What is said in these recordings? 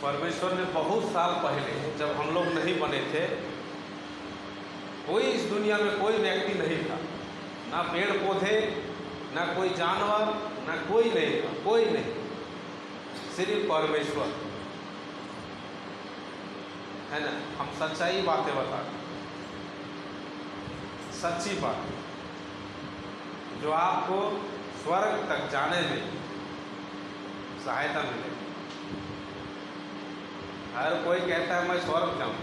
परमेश्वर ने बहुत साल पहले, जब हम लोग नहीं बने थे, कोई इस दुनिया में कोई व्यक्ति नहीं था, ना पेड़ पौधे, ना कोई जानवर, ना कोई नहीं था, कोई नहीं, सिर्फ परमेश्वर है ना। हम सच्चाई बातें बता रहे, सच्ची बात जो आपको स्वर्ग तक जाने में सहायता मिले। हर कोई कहता है मैं स्वर्ग जाऊँ,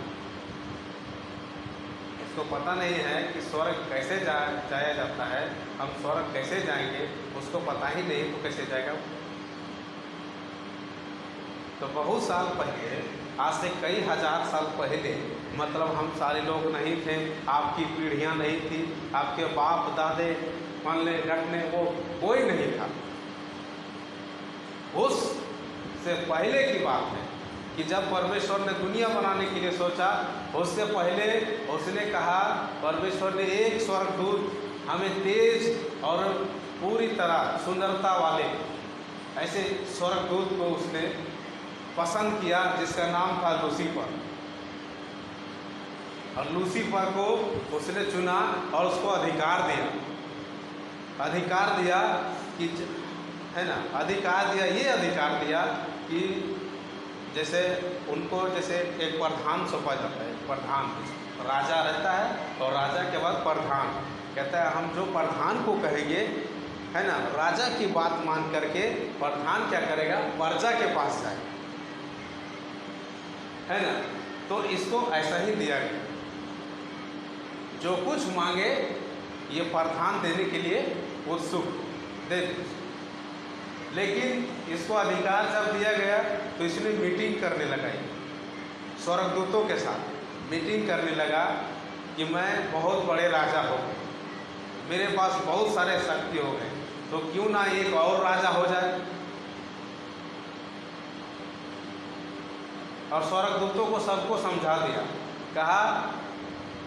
इसको पता नहीं है कि स्वर्ग कैसे जाया जाता है, हम स्वर्ग कैसे जाएंगे उसको पता ही नहीं, तो कैसे जाएगा। तो बहुत साल पहले, आज से कई हजार साल पहले, मतलब हम सारे लोग नहीं थे, आपकी पीढ़ियां नहीं थी, आपके बाप दादे पलने डटने वो कोई नहीं था। उस से पहले की बात है कि जब परमेश्वर ने दुनिया बनाने के लिए सोचा, उससे पहले उसने कहा, परमेश्वर ने एक स्वर्गदूत हमें तेज और पूरी तरह सुंदरता वाले ऐसे स्वर्गदूत को उसने पसंद किया, जिसका नाम था लूसीफर। और लूसीफर को उसने चुना और उसको अधिकार दिया कि, है ना, अधिकार दिया, ये अधिकार दिया कि जैसे उनको जैसे एक प्रधान सौंपा जाता है, प्रधान राजा रहता है और राजा के बाद प्रधान कहता है, हम जो प्रधान को कहेंगे, है ना, राजा की बात मान करके प्रधान क्या करेगा, प्रजा के पास जाएगा, है ना। तो इसको ऐसा ही दिया गया, जो कुछ मांगे ये प्रधान देने के लिए उत्सुक दे। लेकिन इसको अधिकार जब दिया गया तो इसने मीटिंग करने लगा, स्वर्गदूतों के साथ मीटिंग करने लगा कि मैं बहुत बड़े राजा हो गए, मेरे पास बहुत सारे शक्ति हो गए, तो क्यों ना एक और राजा हो जाए। और स्वर्गदूतों को सबको समझा दिया, कहा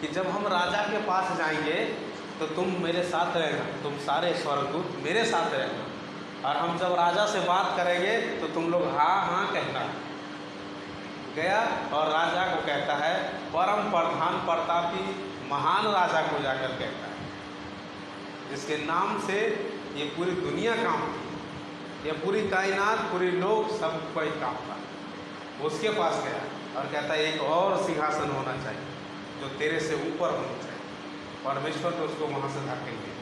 कि जब हम राजा के पास जाएंगे तो तुम मेरे साथ रहना, तुम सारे स्वर्गदूत मेरे साथ रहना, और हम जब राजा से बात करेंगे तो तुम लोग हाँ हाँ कहना। गया और राजा को कहता है, परम प्रधान प्रतापी महान राजा को जाकर कहता है, जिसके नाम से ये पूरी दुनिया कांपती, ये पूरी कायनात, पूरी लोग सब कोई कांपता। उसके पास गया और कहता है, एक और सिंहासन होना चाहिए जो तेरे से ऊपर होना चाहिए। परमेश्वर तो उसको वहाँ से धकेल दिया,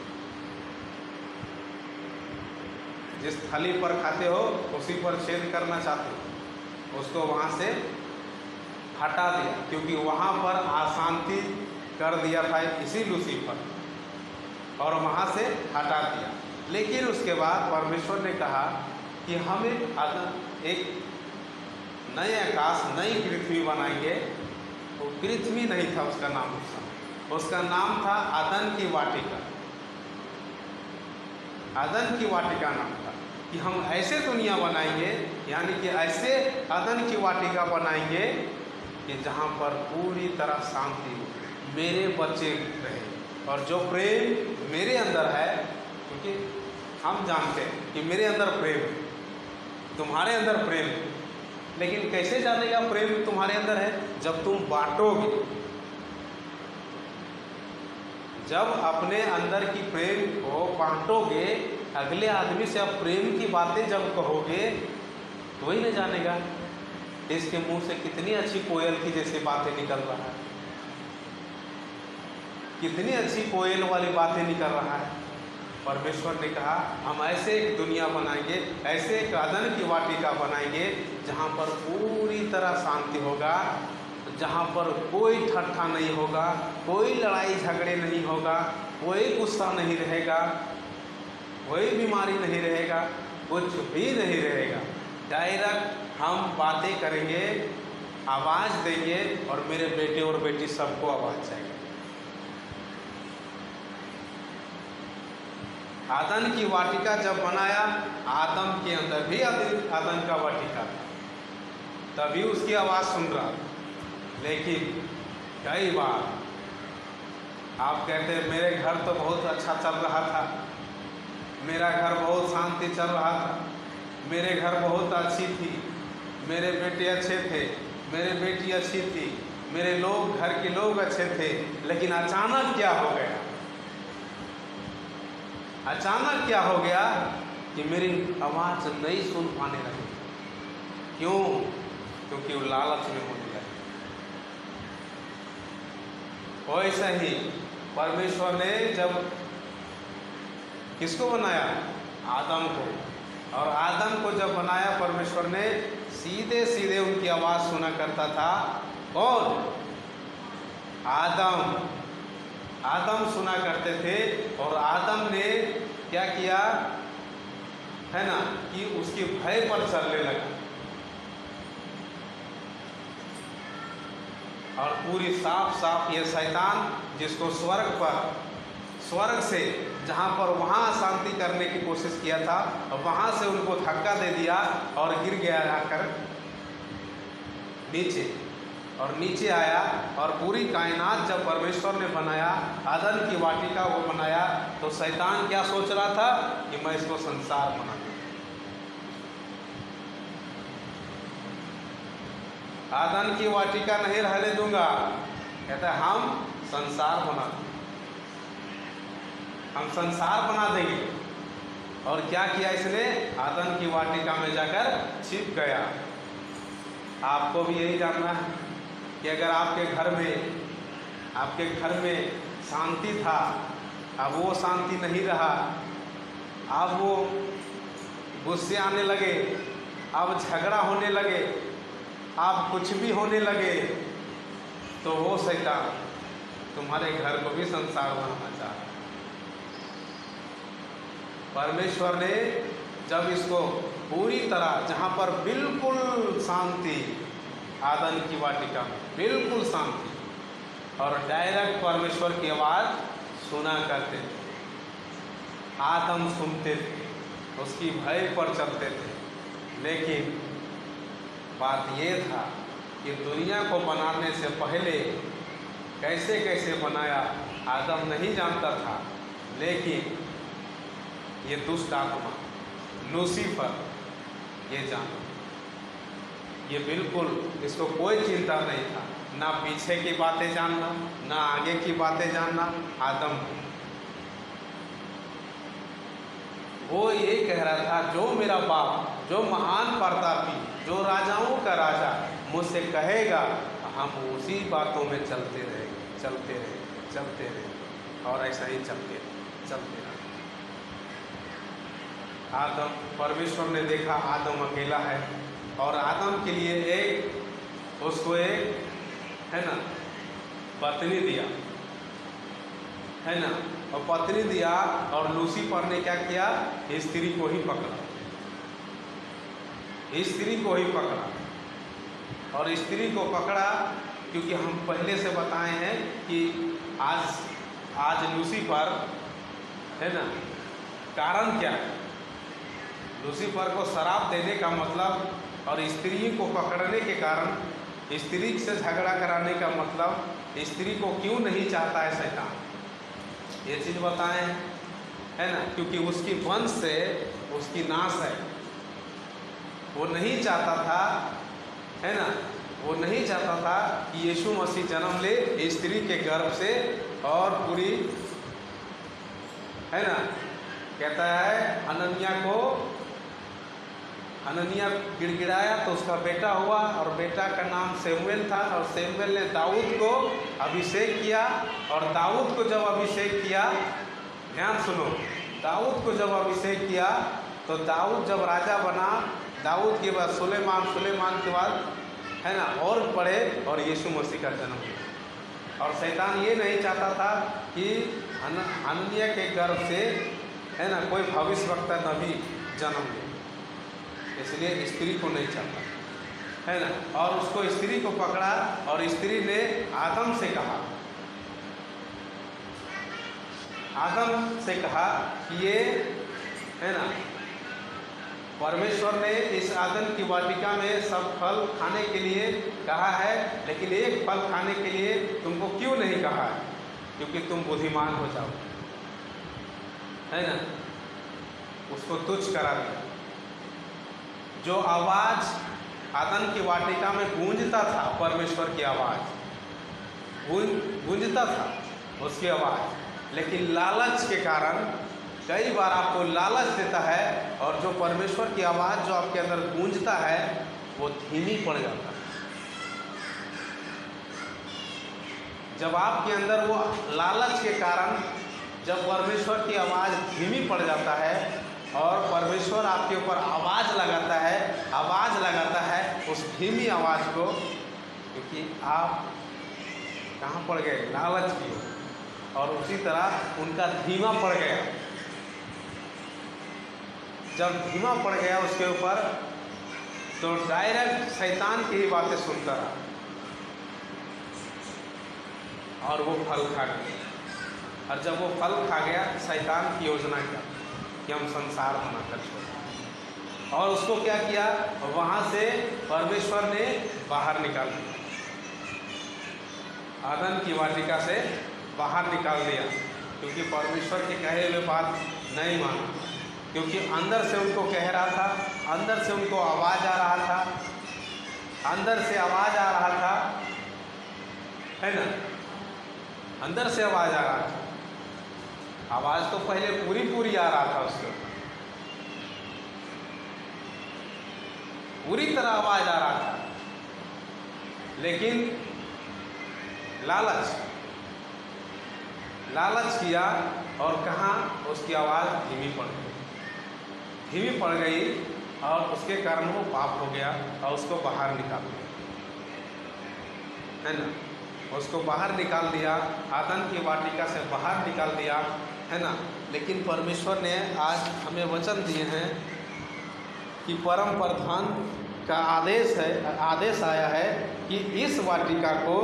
जिस थाली पर खाते हो उसी पर छेद करना चाहते हो, उसको वहाँ से हटा दिया, क्योंकि वहाँ पर अशांति कर दिया था इसी लूसीफर, और वहाँ से हटा दिया। लेकिन उसके बाद परमेश्वर ने कहा कि हम एक नए आकाश, नई पृथ्वी बनाएंगे। वो पृथ्वी नहीं था उसका नाम, उसका नाम था अदन की वाटिका। अदन की वाटिका नाम था कि हम ऐसे दुनिया बनाएंगे, यानी कि ऐसे अदन की वाटिका बनाएंगे कि जहाँ पर पूरी तरह शांति, मेरे बच्चे रहे, और जो प्रेम मेरे अंदर है, क्योंकि हम जानते हैं कि मेरे अंदर प्रेम है, तुम्हारे अंदर प्रेम है, लेकिन कैसे जानेगा प्रेम तुम्हारे अंदर है, जब तुम बांटोगे, जब अपने अंदर की प्रेम को बांटोगे, अगले आदमी से आप प्रेम की बातें जब कहोगे तो वही नहीं जानेगा। इसके मुंह से कितनी अच्छी कोयल की जैसे बातें निकल रहा है, कितनी अच्छी कोयल वाली बातें निकल रहा है। परमेश्वर ने कहा, हम ऐसे एक दुनिया बनाएंगे, ऐसे एक अदन की वाटिका बनाएंगे जहाँ पर पूरी तरह शांति होगा, जहाँ पर कोई ठट्ठा नहीं होगा, कोई लड़ाई झगड़े नहीं होगा, कोई गुस्सा नहीं रहेगा, कोई बीमारी नहीं रहेगा, कुछ भी नहीं रहेगा। डायरेक्ट हम बातें करेंगे, आवाज़ देंगे, और मेरे बेटे और बेटी सबको आवाज़ जाएगी। आदम की वाटिका जब बनाया, आदम के अंदर भी आदम का वाटिका था, तभी उसकी आवाज़ सुन रहा था। लेकिन कई बार आप कहते हैं, मेरे घर तो बहुत अच्छा चल रहा था, मेरा घर बहुत शांति चल रहा था, मेरे घर बहुत अच्छी थी, मेरे बेटे अच्छे थे, मेरे बेटी अच्छी थी, मेरे लोग, घर के लोग अच्छे थे, लेकिन अचानक क्या हो गया? अचानक क्या हो गया कि मेरी आवाज़ नहीं सुन पाने लगे। क्यों? क्योंकि वो लालच में होने लगे। वैसा ही परमेश्वर ने जब किसको बनाया? आदम को। और आदम को जब बनाया परमेश्वर ने, सीधे सीधे उनकी आवाज़ सुना करता था। कौन? आदम। आदम सुना करते थे। और आदम ने क्या किया है ना, कि उसके भय पर चलने लगा। और पूरी साफ साफ ये शैतान, जिसको स्वर्ग से जहाँ पर वहाँ अशांति करने की कोशिश किया था, वहाँ से उनको धक्का दे दिया और गिर गया आकर नीचे। और नीचे आया और पूरी कायनात जब परमेश्वर ने बनाया, आदम की वाटिका वो बनाया, तो शैतान क्या सोच रहा था कि मैं इसको संसार बना दूं। आदम की वाटिका नहीं रहने दूंगा, कहता है हम संसार बना देंगे, हम संसार बना देंगे। और क्या किया इसने? आदम की वाटिका में जाकर छिप गया। आपको भी यही जानना है कि अगर आपके घर में शांति था, अब वो शांति नहीं रहा, अब वो गुस्से आने लगे, अब झगड़ा होने लगे, अब कुछ भी होने लगे, तो वो शैतान तुम्हारे घर को भी संसार बनाना चाहा। परमेश्वर ने जब इसको पूरी तरह, जहाँ पर बिल्कुल शांति, आदम की वाटिका में बिल्कुल शांति, और डायरेक्ट परमेश्वर की आवाज़ सुना करते थे, आदम सुनते थे, उसकी भय पर चलते थे। लेकिन बात ये था कि दुनिया को बनाने से पहले कैसे कैसे बनाया आदम नहीं जानता था। लेकिन ये दुष्ट आत्मा लूसीफर ये जाना, ये बिल्कुल इसको कोई चिंता नहीं था, ना पीछे की बातें जानना, ना आगे की बातें जानना। आदम वो ये कह रहा था, जो मेरा बाप, जो महान प्रतापी, जो राजाओं का राजा मुझसे कहेगा, हम उसी बातों में चलते रहे। और ऐसा ही चलते रहे। आदम, परमेश्वर ने देखा आदम अकेला है, और आदम के लिए उसको एक है ना पत्नी दिया, है ना, और पत्नी दिया। और लूसीफर ने क्या किया? स्त्री को ही पकड़ा, और स्त्री को पकड़ा, क्योंकि हम पहले से बताए हैं कि आज लूसीफर है ना, कारण क्या है? लूसीफर को शराब देने का मतलब, और स्त्री को पकड़ने के कारण, स्त्री से झगड़ा कराने का मतलब, स्त्री को क्यों नहीं चाहता है शैतान, ये चीज़ बताएं, है ना, क्योंकि उसकी वंश से उसकी नाश है। वो नहीं चाहता था, है ना, वो नहीं चाहता था कि यीशु मसीह जन्म ले स्त्री के गर्भ से, और पूरी, है ना, कहता है हनन्याह गिड़गिड़ाया तो उसका बेटा हुआ, और बेटा का नाम सैमुएल था, और सैमुएल ने दाऊद को अभिषेक किया। और दाऊद को जब अभिषेक किया, ध्यान सुनो, दाऊद को जब अभिषेक किया तो दाऊद जब राजा बना, दाऊद के बाद सुलेमान के बाद, है ना, और बढ़े, और यीशु मसीह का जन्म हुआ। और शैतान ये नहीं चाहता था कि हनन्याह के गर्भ से, है ना, कोई भविष्यवक्ता नबी जन्म ले, इसलिए स्त्री को नहीं चाहता, है ना। और उसको, स्त्री को पकड़ा, और स्त्री ने आदम से कहा कि ये, है ना, परमेश्वर ने इस आदम की वाटिका में सब फल खाने के लिए कहा है, लेकिन एक फल खाने के लिए तुमको क्यों नहीं कहा है? क्योंकि तुम बुद्धिमान हो जाओ, है ना। उसको तुच्छ करा दिया। जो आवाज़ आदन की वाटिका में गूंजता था परमेश्वर की आवाज़, गूंजता था उसकी आवाज़। लेकिन लालच के कारण कई बार आपको लालच देता है और जो परमेश्वर की आवाज़ जो आपके अंदर गूंजता है वो धीमी पड़ जाता है। जब आपके अंदर वो लालच के कारण जब परमेश्वर की आवाज़ धीमी पड़ जाता है और परमेश्वर आपके ऊपर आवाज़ लगाता है उस धीमी आवाज़ को, क्योंकि आप कहाँ पड़ गए, लालच की ओर, और उसी तरह उनका धीमा पड़ गया। जब धीमा पड़ गया उसके ऊपर तो डायरेक्ट शैतान की ही बातें सुनता रहा और वो फल खा गया। और जब वो फल खा गया, शैतान की योजना क्या कि हम संसार बनाकर छोड़ा, और उसको क्या किया, वहाँ से परमेश्वर ने बाहर निकाल दिया, आदन की वाटिका से बाहर निकाल दिया, क्योंकि परमेश्वर के कहे हुए बात नहीं माना, क्योंकि अंदर से उनको कह रहा था, अंदर से उनको आवाज़ आ रहा था, अंदर से आवाज़ आ रहा था, है ना, अंदर से आवाज़ आ रहा था। आवाज़ तो पहले पूरी आ रहा था, उसको पूरी तरह आवाज़ आ रहा था, लेकिन लालच किया और कहाँ उसकी आवाज़ धीमी पड़ गई और उसके कारण वो पाप हो गया और उसको बाहर निकाल दिया, है ना, उसको बाहर निकाल दिया, आदन की वाटिका से बाहर निकाल दिया, है ना। लेकिन परमेश्वर ने आज हमें वचन दिए हैं कि परम प्रधान का आदेश आया है कि इस वाटिका को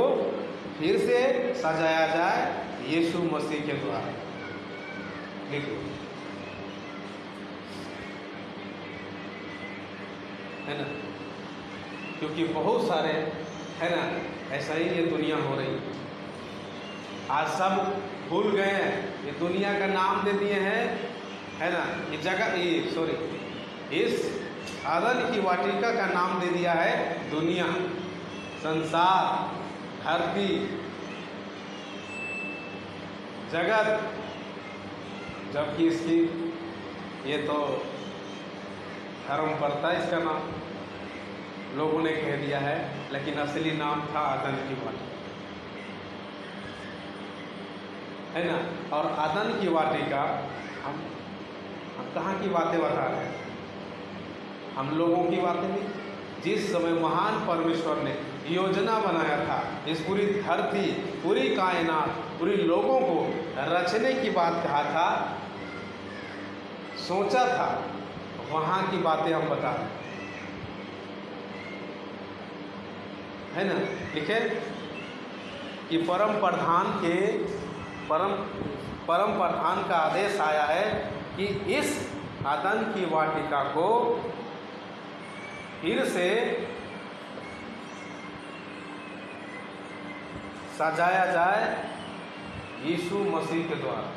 फिर से सजाया जाए यीशु मसीह के द्वारा। देखो, है ना, क्योंकि बहुत सारे, है ना, ऐसा ही ये दुनिया हो रही है। आज सब भूल गए हैं, ये दुनिया का नाम दे दिए हैं, है ना, ये जगह इस आदन की वाटिका का नाम दे दिया है दुनिया, संसार, धरती, जगत, जबकि इसकी ये तो धर्म पड़ता है इसका नाम, लोगों ने कह दिया है, लेकिन असली नाम था आदन की वाटिका, है ना। और आदन की वाटिका हम कहाँ की बातें बता रहे हैं, हम लोगों की बातें नहीं। जिस समय महान परमेश्वर ने योजना बनाया था, इस पूरी धरती, पूरी कायनात, पूरी लोगों को रचने की बात कहा था, सोचा था, वहाँ की बातें हम बता रहे हैं, है ना। लिखे कि परम प्रधान का आदेश आया है कि इस आदन की वाटिका को फिर से सजाया जाए यीशु मसीह के द्वारा,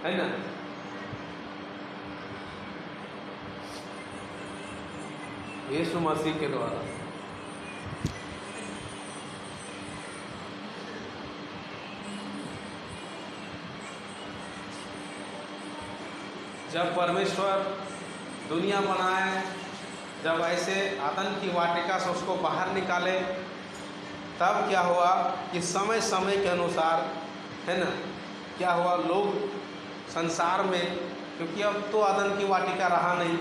है ना। यीशु मसीह के द्वारा। जब परमेश्वर दुनिया बनाए, जब ऐसे आदन की वाटिका से उसको बाहर निकाले, तब क्या हुआ कि समय समय के अनुसार, है ना, क्या हुआ, लोग संसार में, क्योंकि अब तो आदन की वाटिका रहा नहीं,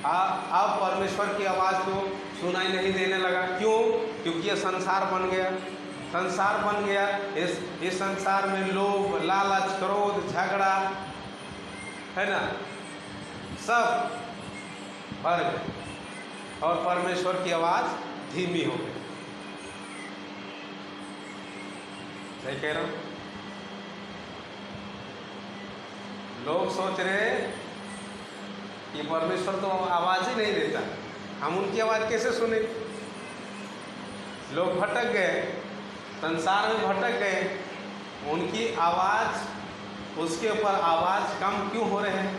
अब परमेश्वर की आवाज़ तो सुनाई नहीं देने लगा। क्यों? क्योंकि ये संसार बन गया। इस संसार में लोभ, लालच, क्रोध, झगड़ा, है ना, सब भर गए और परमेश्वर की आवाज़ धीमी हो गई। सही कह रहा हूँ? लोग सोच रहे कि परमेश्वर तो आवाज़ ही नहीं देता, हम उनकी आवाज़ कैसे सुने। लोग भटक गए, संसार में भटक गए, उनकी आवाज़, उसके ऊपर आवाज़ कम क्यों हो रहे हैं?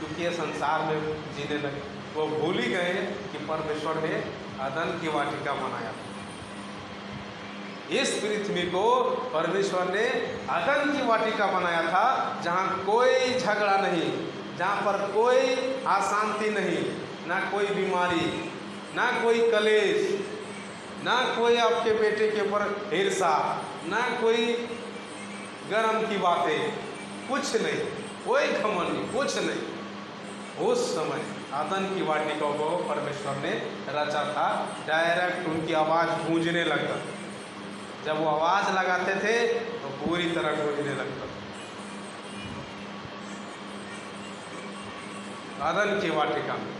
क्योंकि ये संसार में जीने लगे। वो भूल ही गए कि परमेश्वर ने अदन की वाटिका बनाया। इस पृथ्वी को परमेश्वर ने अदन की वाटिका बनाया था, जहाँ कोई झगड़ा नहीं, जहाँ पर कोई अशांति नहीं, ना कोई बीमारी, ना कोई कलेश, ना कोई आपके बेटे के ऊपर ईर्षा, ना कोई गरम की बातें, कुछ नहीं, कोई घमंड नहीं, कुछ नहीं। उस समय अदन की वाटिका को परमेश्वर ने रचा था। डायरेक्ट उनकी आवाज़ गूंजने लगता। जब वो आवाज़ लगाते थे तो पूरी तरह गूंजने लगता। अदन की वाटिका में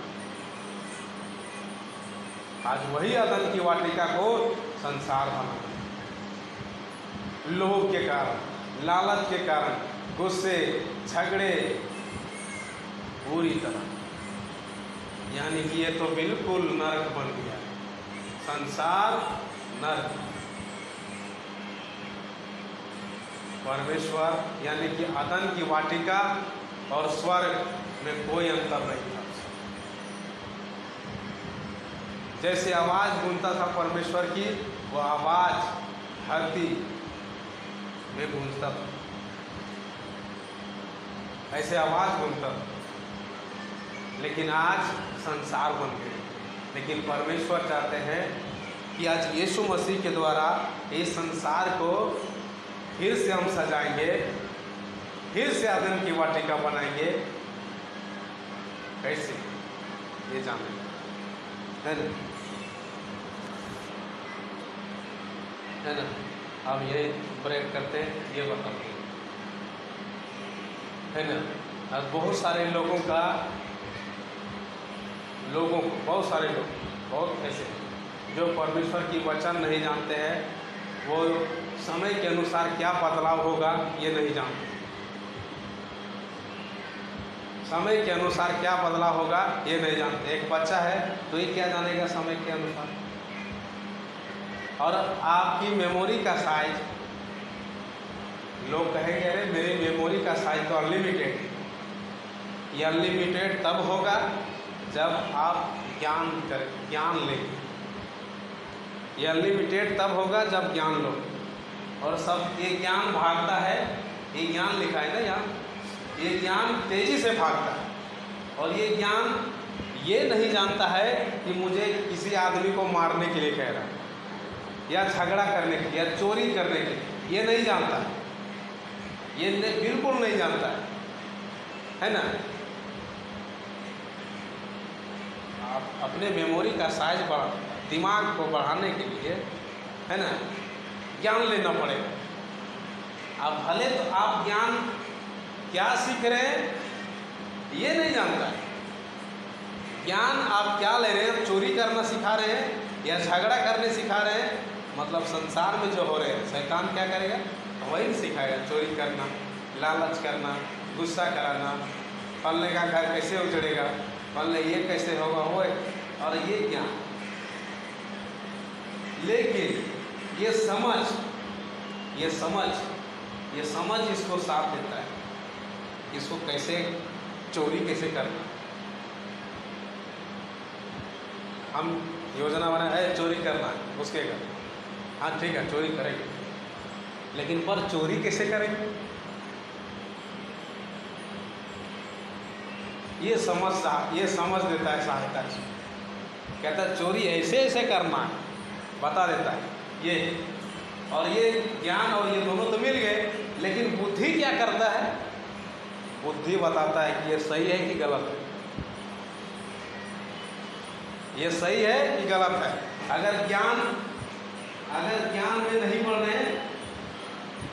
आज वही अदन की वाटिका को संसार बना। लोभ के कारण, लालच के कारण, गुस्से, झगड़े, पूरी तरह, यानी कि ये तो बिल्कुल नरक बन गया। संसार नरक। परमेश्वर यानी कि अदन की वाटिका और स्वर्ग में कोई अंतर नहीं था। जैसे आवाज़ गूंजता था परमेश्वर की, वो आवाज़ धरती में गूंजता था, ऐसे आवाज़ गूंजता था। लेकिन आज संसार बन गए। लेकिन परमेश्वर चाहते हैं कि आज यीशु मसीह के द्वारा इस संसार को फिर से हम सजाएंगे, फिर से अदन की वाटिका बनाएंगे। कैसे, ये जाने है ना, है ना। अब ये ब्रेक करते हैं, ये बताते हैं, है ना। आज बहुत सारे लोगों को बहुत सारे लोग, बहुत ऐसे जो परमेश्वर की वचन नहीं जानते हैं। वो समय के अनुसार क्या बदलाव होगा ये नहीं जानते। समय के अनुसार क्या बदलाव होगा ये नहीं जानते। एक बच्चा है तो ये क्या जानेगा समय के अनुसार। और आपकी मेमोरी का साइज, लोग कहेंगे अरे मेरी मेमोरी का साइज तो अनलिमिटेड है। ये अनलिमिटेड तब होगा जब आप ज्ञान लेंगे। ये अनलिमिटेड तब होगा जब ज्ञान लो। और सब ये ज्ञान भागता है, ये ज्ञान लिखा है ना यहाँ, ये ज्ञान तेजी से भागता है। और ये ज्ञान ये नहीं जानता है कि मुझे किसी आदमी को मारने के लिए कह रहा है, या झगड़ा करने के लिए, या चोरी करने के लिए, ये नहीं जानता है। ये बिल्कुल नहीं जानता है ना। आप अपने मेमोरी का साइज दिमाग को बढ़ाने के लिए, है ना, ज्ञान लेना पड़ेगा। अब भले तो आप ज्ञान क्या सीख रहे हैं ये नहीं जानता है। ज्ञान आप क्या ले रहे हैं, चोरी करना सिखा रहे हैं या झगड़ा करने सिखा रहे हैं, मतलब संसार में जो हो रहे हैं, शैतान क्या करेगा, वही सिखाएगा। चोरी करना, लालच करना, गुस्सा कराना, फलने का घर कैसे उजड़ेगा, फलने ये कैसे होगा, वो, और ये ज्ञान। लेकिन ये समझ इसको साथ देता है, इसको कैसे चोरी कैसे करना। हम योजना बनाए चोरी करना है उसके घर, हाँ ठीक है चोरी करेंगे, लेकिन पर चोरी कैसे करेंगे ये समझ देता है सहायता से। कहता है चोरी ऐसे ऐसे करना है, बता देता है ये। और ये ज्ञान और ये दोनों तो मिल गए, लेकिन बुद्धि क्या करता है, बुद्धि बताता है कि ये सही है कि गलत है, ये सही है कि गलत है। अगर ज्ञान में नहीं पढ़ रहे हैं,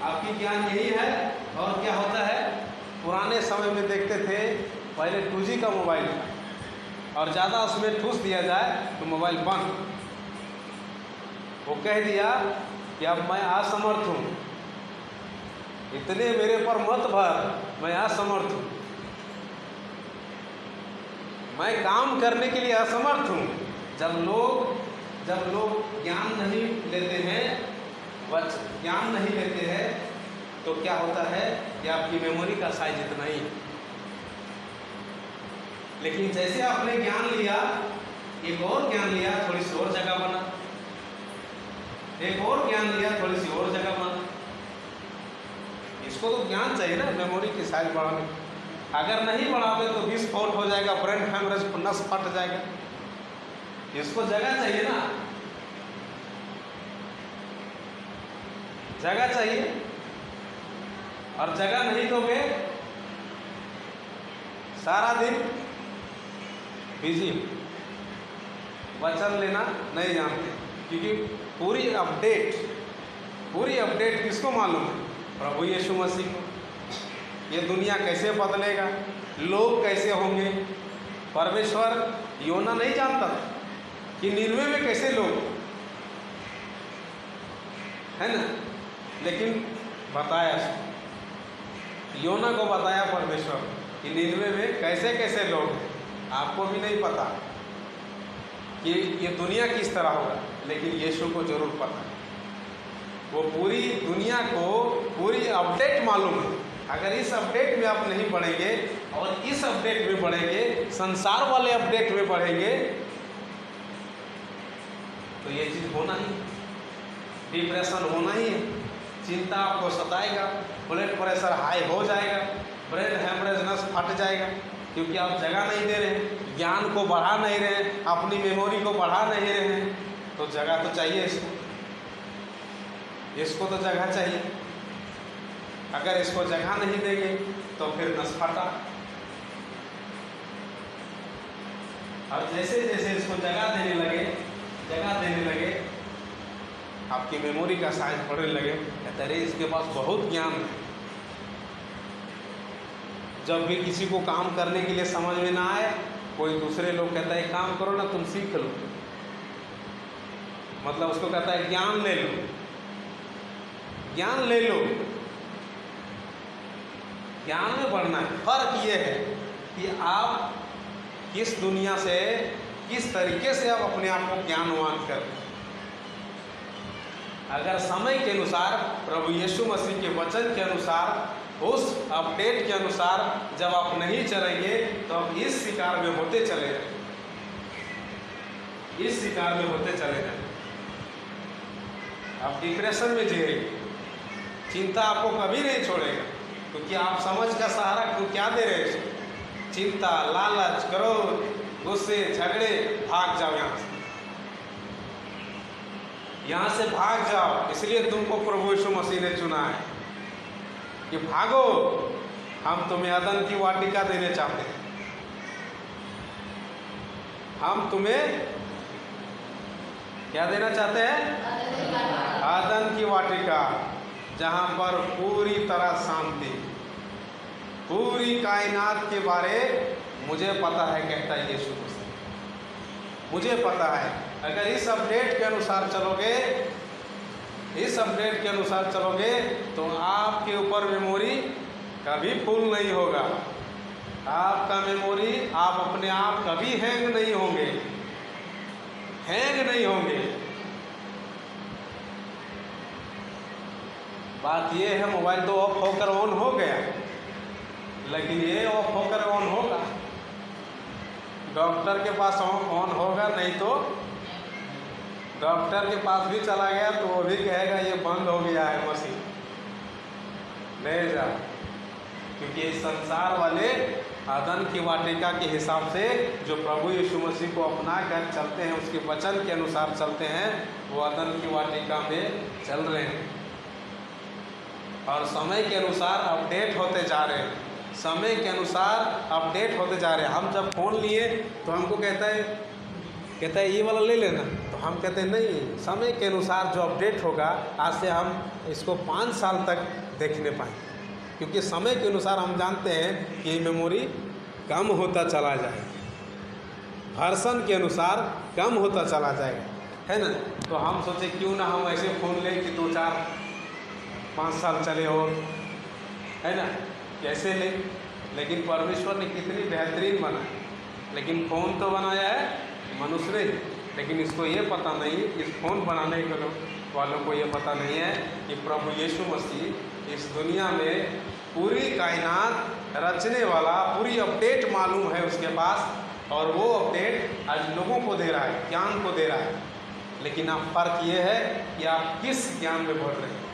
आपकी ज्ञान यही है। और क्या होता है, पुराने समय में देखते थे, पहले 2G का मोबाइल था और ज़्यादा उसमें ठूस दिया जाए तो मोबाइल बंद। वो कह दिया कि अब मैं असमर्थ हूँ, इतने मेरे पर मत भर, मैं असमर्थ हूँ, मैं काम करने के लिए असमर्थ हूँ। जब लोग ज्ञान नहीं लेते हैं, ज्ञान नहीं लेते हैं, तो क्या होता है कि आपकी मेमोरी का साइज इतना ही है। लेकिन जैसे आपने ज्ञान लिया, एक और ज्ञान लिया, थोड़ी सी और जगह बना, एक और ज्ञान लिया, थोड़ी सी और जगह बना। इसको तो ज्ञान चाहिए ना मेमोरी की साइज बढ़ाने। अगर नहीं बढ़ावे तो विस्फोट हो जाएगा, ब्रेन हेमरेज, नस फट जाएगा। इसको जगह चाहिए ना, जगह चाहिए। और जगह नहीं दोगे, सारा दिन बिजी, वचन लेना नहीं जानते। क्योंकि पूरी अपडेट किसको मालूम है? प्रभु यीशु मसीह को। ये दुनिया कैसे बदलेगा, लोग कैसे होंगे, परमेश्वर योना नहीं जानता था कि निन्वे में कैसे लोग, है ना, लेकिन बताया, योना को बताया परमेश्वर कि निन्वे में कैसे कैसे लोग हैं। आपको भी नहीं पता कि ये दुनिया किस तरह होगा, लेकिन यीशु को जरूर पता है। वो पूरी दुनिया को पूरी अपडेट मालूम है। अगर इस अपडेट में आप नहीं बढ़ेंगे और इस अपडेट में बढ़ेंगे, संसार वाले अपडेट में बढ़ेंगे, तो ये चीज़ होना ही, डिप्रेशन होना ही है। चिंता आपको सताएगा, ब्लड प्रेशर हाई हो जाएगा, ब्रेन हेमरेज, नस फट जाएगा, क्योंकि आप जगह नहीं दे रहे हैं, ज्ञान को बढ़ा नहीं रहे हैं, अपनी मेमोरी को बढ़ा नहीं रहे हैं। तो जगह तो चाहिए इसको तो जगह चाहिए। अगर इसको जगह नहीं देंगे तो फिर नस फटा। और जैसे जैसे इसको जगह देने लगे, आपकी मेमोरी का साइज बढ़ने लगे। कहते अरे इसके पास बहुत ज्ञान है। जब भी किसी को काम करने के लिए समझ में ना आए, कोई दूसरे लोग कहता है काम करो ना, तुम सीख लो, मतलब उसको कहता है ज्ञान ले लो, ज्ञान ले लो। ज्ञान में बढ़ना है। फर्क ये है कि आप किस दुनिया से, किस तरीके से आप अपने आप को ज्ञानवान करें। अगर समय के अनुसार, प्रभु यीशु मसीह के वचन के अनुसार, उस अपडेट के अनुसार जब आप नहीं चलेंगे तो आप इस शिकार में होते चले जाएंगे, इस शिकार में होते चले जाएंगे। आप डिप्रेशन में जिएंगे, चिंता आपको कभी नहीं छोड़ेगा, क्योंकि आप समझ का सहारा क्यों क्या दे रहे हैं? चिंता, लालच, क्रोध, गुस्से, झगड़े, भाग जाओ यहाँ से भाग जाओ। इसलिए तुमको प्रभु यीशु मसीह ने चुना है कि भागो, हम तुम्हें अदन की वाटिका देने चाहते हैं। हम तुम्हें क्या देना चाहते हैं? अदन की वाटिका, जहाँ पर पूरी तरह शांति, पूरी कायनात के बारे मुझे पता है, कहता है यीशु मसीह, मुझे पता है। अगर इस अपडेट के अनुसार चलोगे, इस अपडेट के अनुसार चलोगे तो आपके ऊपर मेमोरी कभी फुल नहीं होगा। आपका मेमोरी, आप अपने आप कभी हैंग नहीं होंगे, हैंग नहीं होंगे। बात ये है, मोबाइल तो ऑफ होकर ऑन हो गया, लेकिन ये ऑफ होकर ऑन होगा। डॉक्टर के पास ऑन होगा, नहीं तो डॉक्टर के पास भी चला गया तो वो भी कहेगा ये बंद हो गया है मशीन, नहीं जा। क्योंकि इस संसार वाले अदन की वाटिका के हिसाब से जो प्रभु यीशु मसीह को अपना कर चलते हैं, उसके वचन के अनुसार चलते हैं, वो अदन की वाटिका में चल रहे हैं। और समय के अनुसार अपडेट होते जा रहे हैं, समय के अनुसार अपडेट होते जा रहे हैं। हम जब फ़ोन लिए तो हमको कहता है ये वाला ले लेना, तो हम कहते हैं नहीं, समय के अनुसार जो अपडेट होगा, आज से हम इसको 5 साल तक देखने पाएंगे, क्योंकि समय के अनुसार हम जानते हैं कि मेमोरी कम होता चला जाएगा, वर्षन के अनुसार कम होता चला जाएगा, है ना। तो हम सोचे क्यों ना हम ऐसे फ़ोन लें कि 2, 4, 5 साल चले, और है ना, कैसे ले। लेकिन परमेश्वर ने कितनी बेहतरीन बनाई, लेकिन फ़ोन तो बनाया है मनुष्य ने, लेकिन इसको ये पता नहीं, इस फ़ोन बनाने वालों को ये पता नहीं है कि प्रभु यीशु मसीह इस दुनिया में पूरी कायनात रचने वाला, पूरी अपडेट मालूम है उसके पास, और वो अपडेट आज लोगों को दे रहा है, ज्ञान को दे रहा है। लेकिन अब फर्क ये है कि आप किस ज्ञान में बढ़ रहे हैं।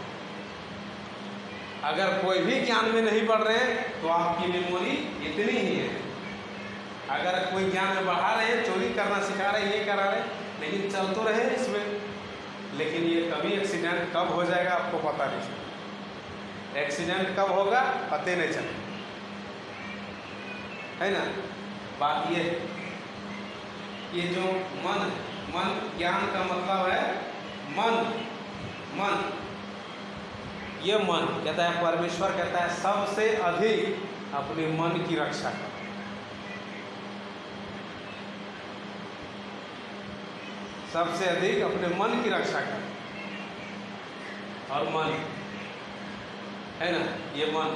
अगर कोई भी ज्ञान में नहीं बढ़ रहे हैं तो आपकी मेमोरी इतनी ही है। अगर कोई ज्ञान में बढ़ा रहे हैं, चोरी करना सिखा रहे हैं, ये करा रहे हैं, लेकिन चल तो रहे इसमें, लेकिन ये कभी एक्सीडेंट कब हो जाएगा आपको पता नहीं चलेगा। एक्सीडेंट कब होगा पता नहीं चलेगा, है ना। बात ये है, ये जो मन है, मन ज्ञान का मतलब है मन। ये मन कहता है, परमेश्वर कहता है सबसे अधिक अपने मन की रक्षा कर। सबसे अधिक अपने मन की रक्षा कर। और मन है ना, ये मन,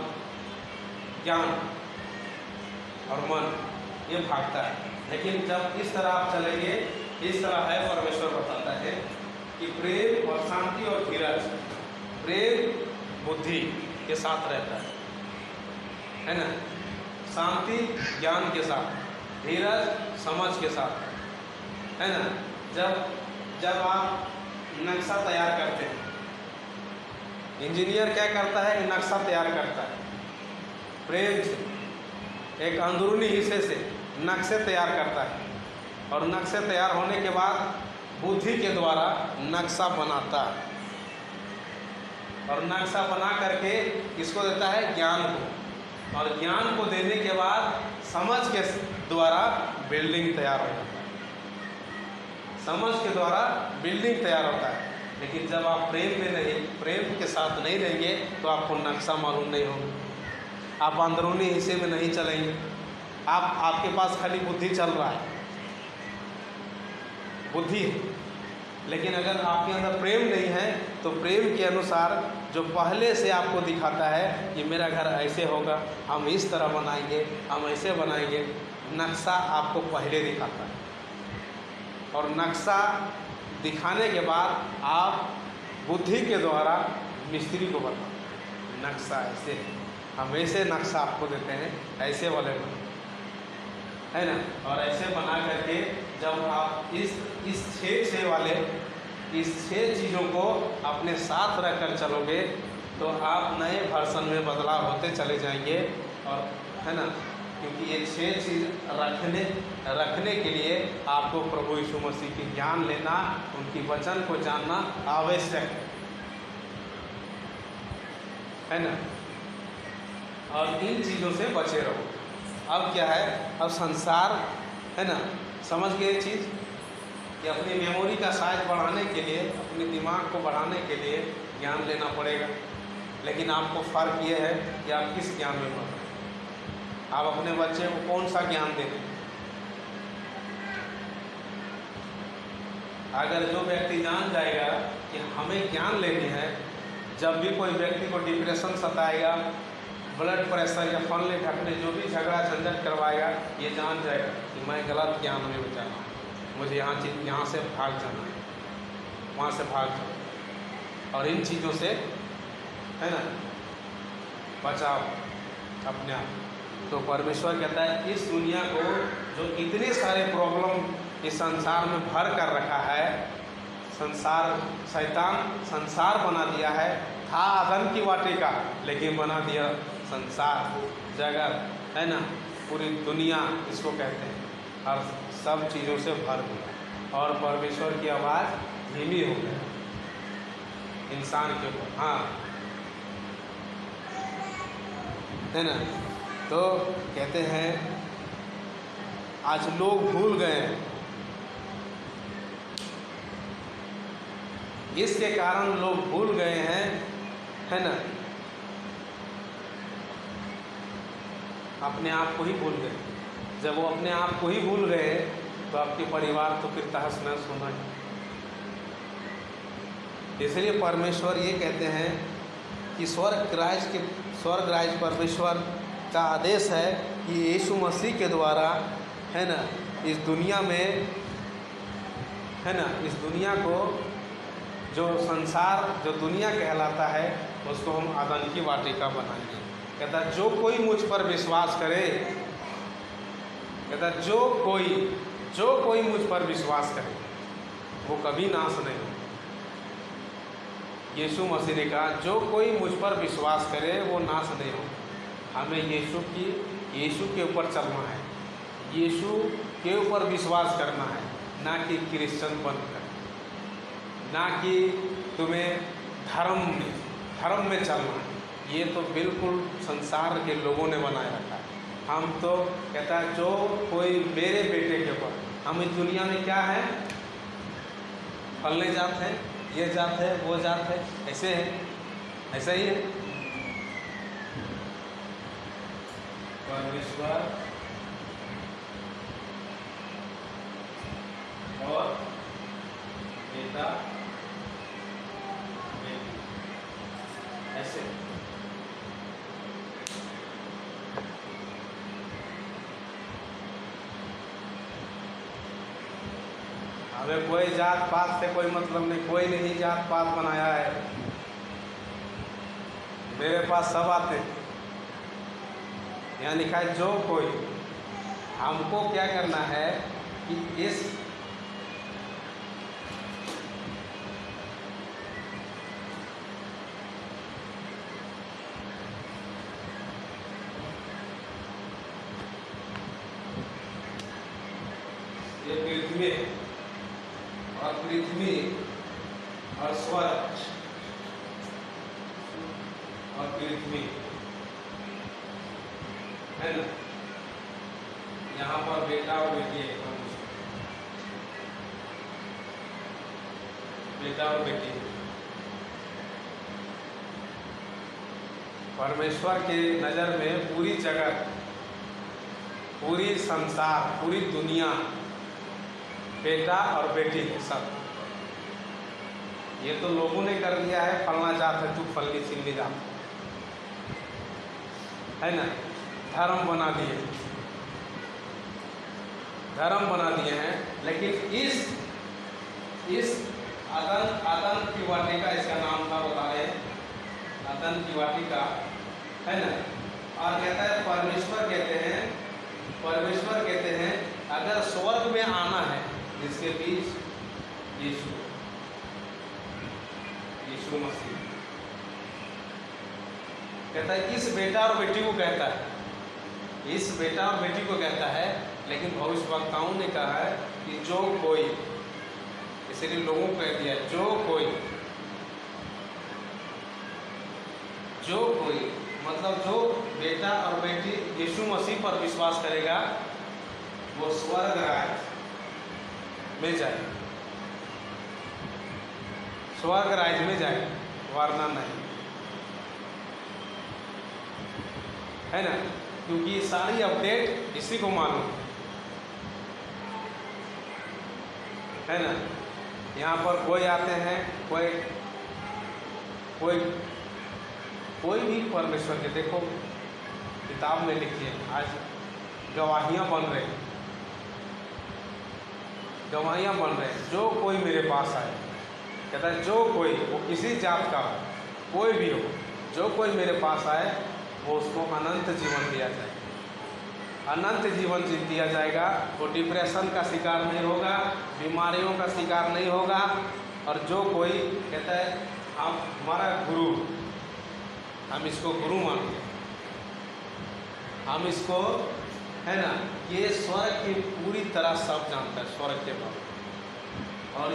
ज्ञान और मन ये भागता है। लेकिन जब इस तरह आप चलेंगे, इस तरह है, परमेश्वर बताता है कि प्रेम और शांति और धीरज, प्रेम बुद्धि के साथ रहता है ना, शांति ज्ञान के साथ, धीरज समझ के साथ, है ना। जब आप नक्शा तैयार करते हैं, इंजीनियर क्या करता है, नक्शा तैयार करता है, प्रेम से एक अंदरूनी हिस्से से नक्शे तैयार करता है, और नक्शे तैयार होने के बाद बुद्धि के द्वारा नक्शा बनाता है, और नक्शा बना करके किसको देता है, ज्ञान को, और ज्ञान को देने के बाद समझ के द्वारा बिल्डिंग तैयार हो जाता है, समझ के द्वारा बिल्डिंग तैयार होता है। लेकिन जब आप प्रेम में नहीं, प्रेम के साथ नहीं रहेंगे तो आपको नक्शा मालूम नहीं होगा, आप अंदरूनी हिस्से में नहीं चलेंगे, आपके पास खाली बुद्धि चल रहा है, बुद्धि। लेकिन अगर आपके अंदर प्रेम नहीं है तो प्रेम के अनुसार जो पहले से आपको दिखाता है कि मेरा घर ऐसे होगा, हम इस तरह बनाएंगे, हम ऐसे बनाएंगे, नक्शा आपको पहले दिखाता है। और नक्शा दिखाने के बाद आप बुद्धि के द्वारा मिस्त्री को बताओ, नक्शा ऐसे है, हम ऐसे नक्शा आपको देते हैं, ऐसे वाले बना, है ना। और ऐसे बना करके जब आप इस 6 वाले, इस 6 चीज़ों को अपने साथ रखकर चलोगे तो आप नए वर्षन में बदलाव होते चले जाएंगे, और है ना, क्योंकि ये 6 चीज़ रखने के लिए आपको प्रभु यीशु मसीह की ज्ञान लेना, उनकी वचन को जानना आवश्यक है ना। और इन चीज़ों से बचे रहो। अब क्या है, अब संसार है ना, समझ गए चीज़ कि अपनी मेमोरी का साइज बढ़ाने के लिए, अपने दिमाग को बढ़ाने के लिए ज्ञान लेना पड़ेगा। लेकिन आपको फ़र्क ये है कि आप किस ज्ञान में पढ़ रहे हैं, आप अपने बच्चे को कौन सा ज्ञान दें। अगर जो व्यक्ति जान जाएगा कि हमें ज्ञान लेनी है, जब भी कोई व्यक्ति को डिप्रेशन सताएगा, ब्लड प्रेशर या फलने ढकने जो भी झगड़ा झंझट करवाएगा, ये जान जाएगा कि मैं गलत ज्ञान में बचा हूँ, मुझे यहाँ से भाग जाना है, वहाँ से भाग जाओ। और इन चीज़ों से है ना बचाओ अपने आप। तो परमेश्वर कहता है इस दुनिया को जो इतने सारे प्रॉब्लम इस संसार में भर कर रखा है, संसार, शैतान संसार बना दिया है, था अदन की वाटिका लेकिन बना दिया संसार, जगत, है ना, पूरी दुनिया इसको कहते हैं, और सब चीज़ों से भर गया, और परमेश्वर की आवाज़ धीमी हो गई इंसान के ऊपर। हाँ, है ना। तो कहते हैं आज लोग भूल गए हैं, इसके कारण लोग भूल गए हैं, है ना, अपने आप को ही भूल गए। जब वो अपने आप को ही भूल गए तो आपके परिवार तो फिर तहस नहस होना है। इसलिए परमेश्वर ये कहते हैं कि स्वर्ग राज्य परमेश्वर का आदेश है कि यीशु मसीह के द्वारा, है ना, इस दुनिया में, है ना, इस दुनिया को, जो संसार, जो दुनिया कहलाता है, उसको हम अदन की वाटिका बनाएंगे। कहता जो कोई मुझ पर विश्वास करे, कहता जो कोई मुझ पर विश्वास करे वो कभी नाश नहीं हो। यीशु मसीह ने कहा जो कोई मुझ पर विश्वास करे वो नाश नहीं हो। हमें यीशु के ऊपर चलना है, यीशु के ऊपर विश्वास करना है, ना कि क्रिश्चियन बनकर, ना कि तुम्हें धर्म में चलना है। ये तो बिल्कुल संसार के लोगों ने बनाए रखा है। हम तो कहता है जो कोई मेरे बेटे के ऊपर, हम इस दुनिया में क्या है, फलने जात है, ये जात है, वो जात है, ऐसे है, ऐसा ही है। परमेश्वर और बेटा बेटी, ऐसे। हमें कोई जात पात से कोई मतलब नहीं, कोई नहीं जात पात बनाया है। मेरे पास सब आते हैं। यहाँ लिखा है जो कोई। हमको क्या करना है कि इस ये पृथ्वी और स्वर्ग और पृथ्वी है ना, यहाँ पर बेटा और बेटी है, बेटा और बेटी। परमेश्वर के नज़र में पूरी जगत, पूरी संसार, पूरी दुनिया बेटा और बेटी है सब। ये तो लोगों ने कर दिया है, फलना जात है तू फलनी चिल्ली जात है ना, धर्म बना दिए, धर्म बना दिए हैं। लेकिन इस अदन की वाटिका, इसका नाम था, बता रहे हैं अदन की वाटिका है ना। और कहता है परमेश्वर कहते हैं अगर स्वर्ग में आना है, जिसके बीच यीशु मसीह कहता है इस बेटा और बेटी को कहता है, इस बेटा और बेटी को कहता है। लेकिन भविष्यवक्ताओं ने कहा है कि जो कोई, इसलिए लोगों को कह दिया जो कोई मतलब जो बेटा और बेटी यीशु मसीह पर विश्वास करेगा वो स्वर्ग राज्य में जाए, स्वर्ग राज्य में जाए, वरना नहीं, है ना। क्योंकि ये सारी अपडेट इसी को मालूम है ना। यहाँ पर कोई आते हैं, कोई भी परमेश्वर के, देखो किताब में लिखी है, आज गवाहियाँ बन रहे हैं, जो कोई मेरे पास आए, कहता है जो कोई, वो किसी जात का हो, कोई भी हो, जो कोई मेरे पास आए वो उसको अनंत जीवन दिया जाएगा, अनंत जीवन दिया जाएगा। वो डिप्रेशन का शिकार नहीं होगा, बीमारियों का शिकार नहीं होगा। और जो कोई कहता है हमारा गुरु, हम इसको गुरु मानते हैं, हम इसको, है ना, ये स्वर्ग की पूरी तरह सब जानता है, स्वर्ग के बारे में। और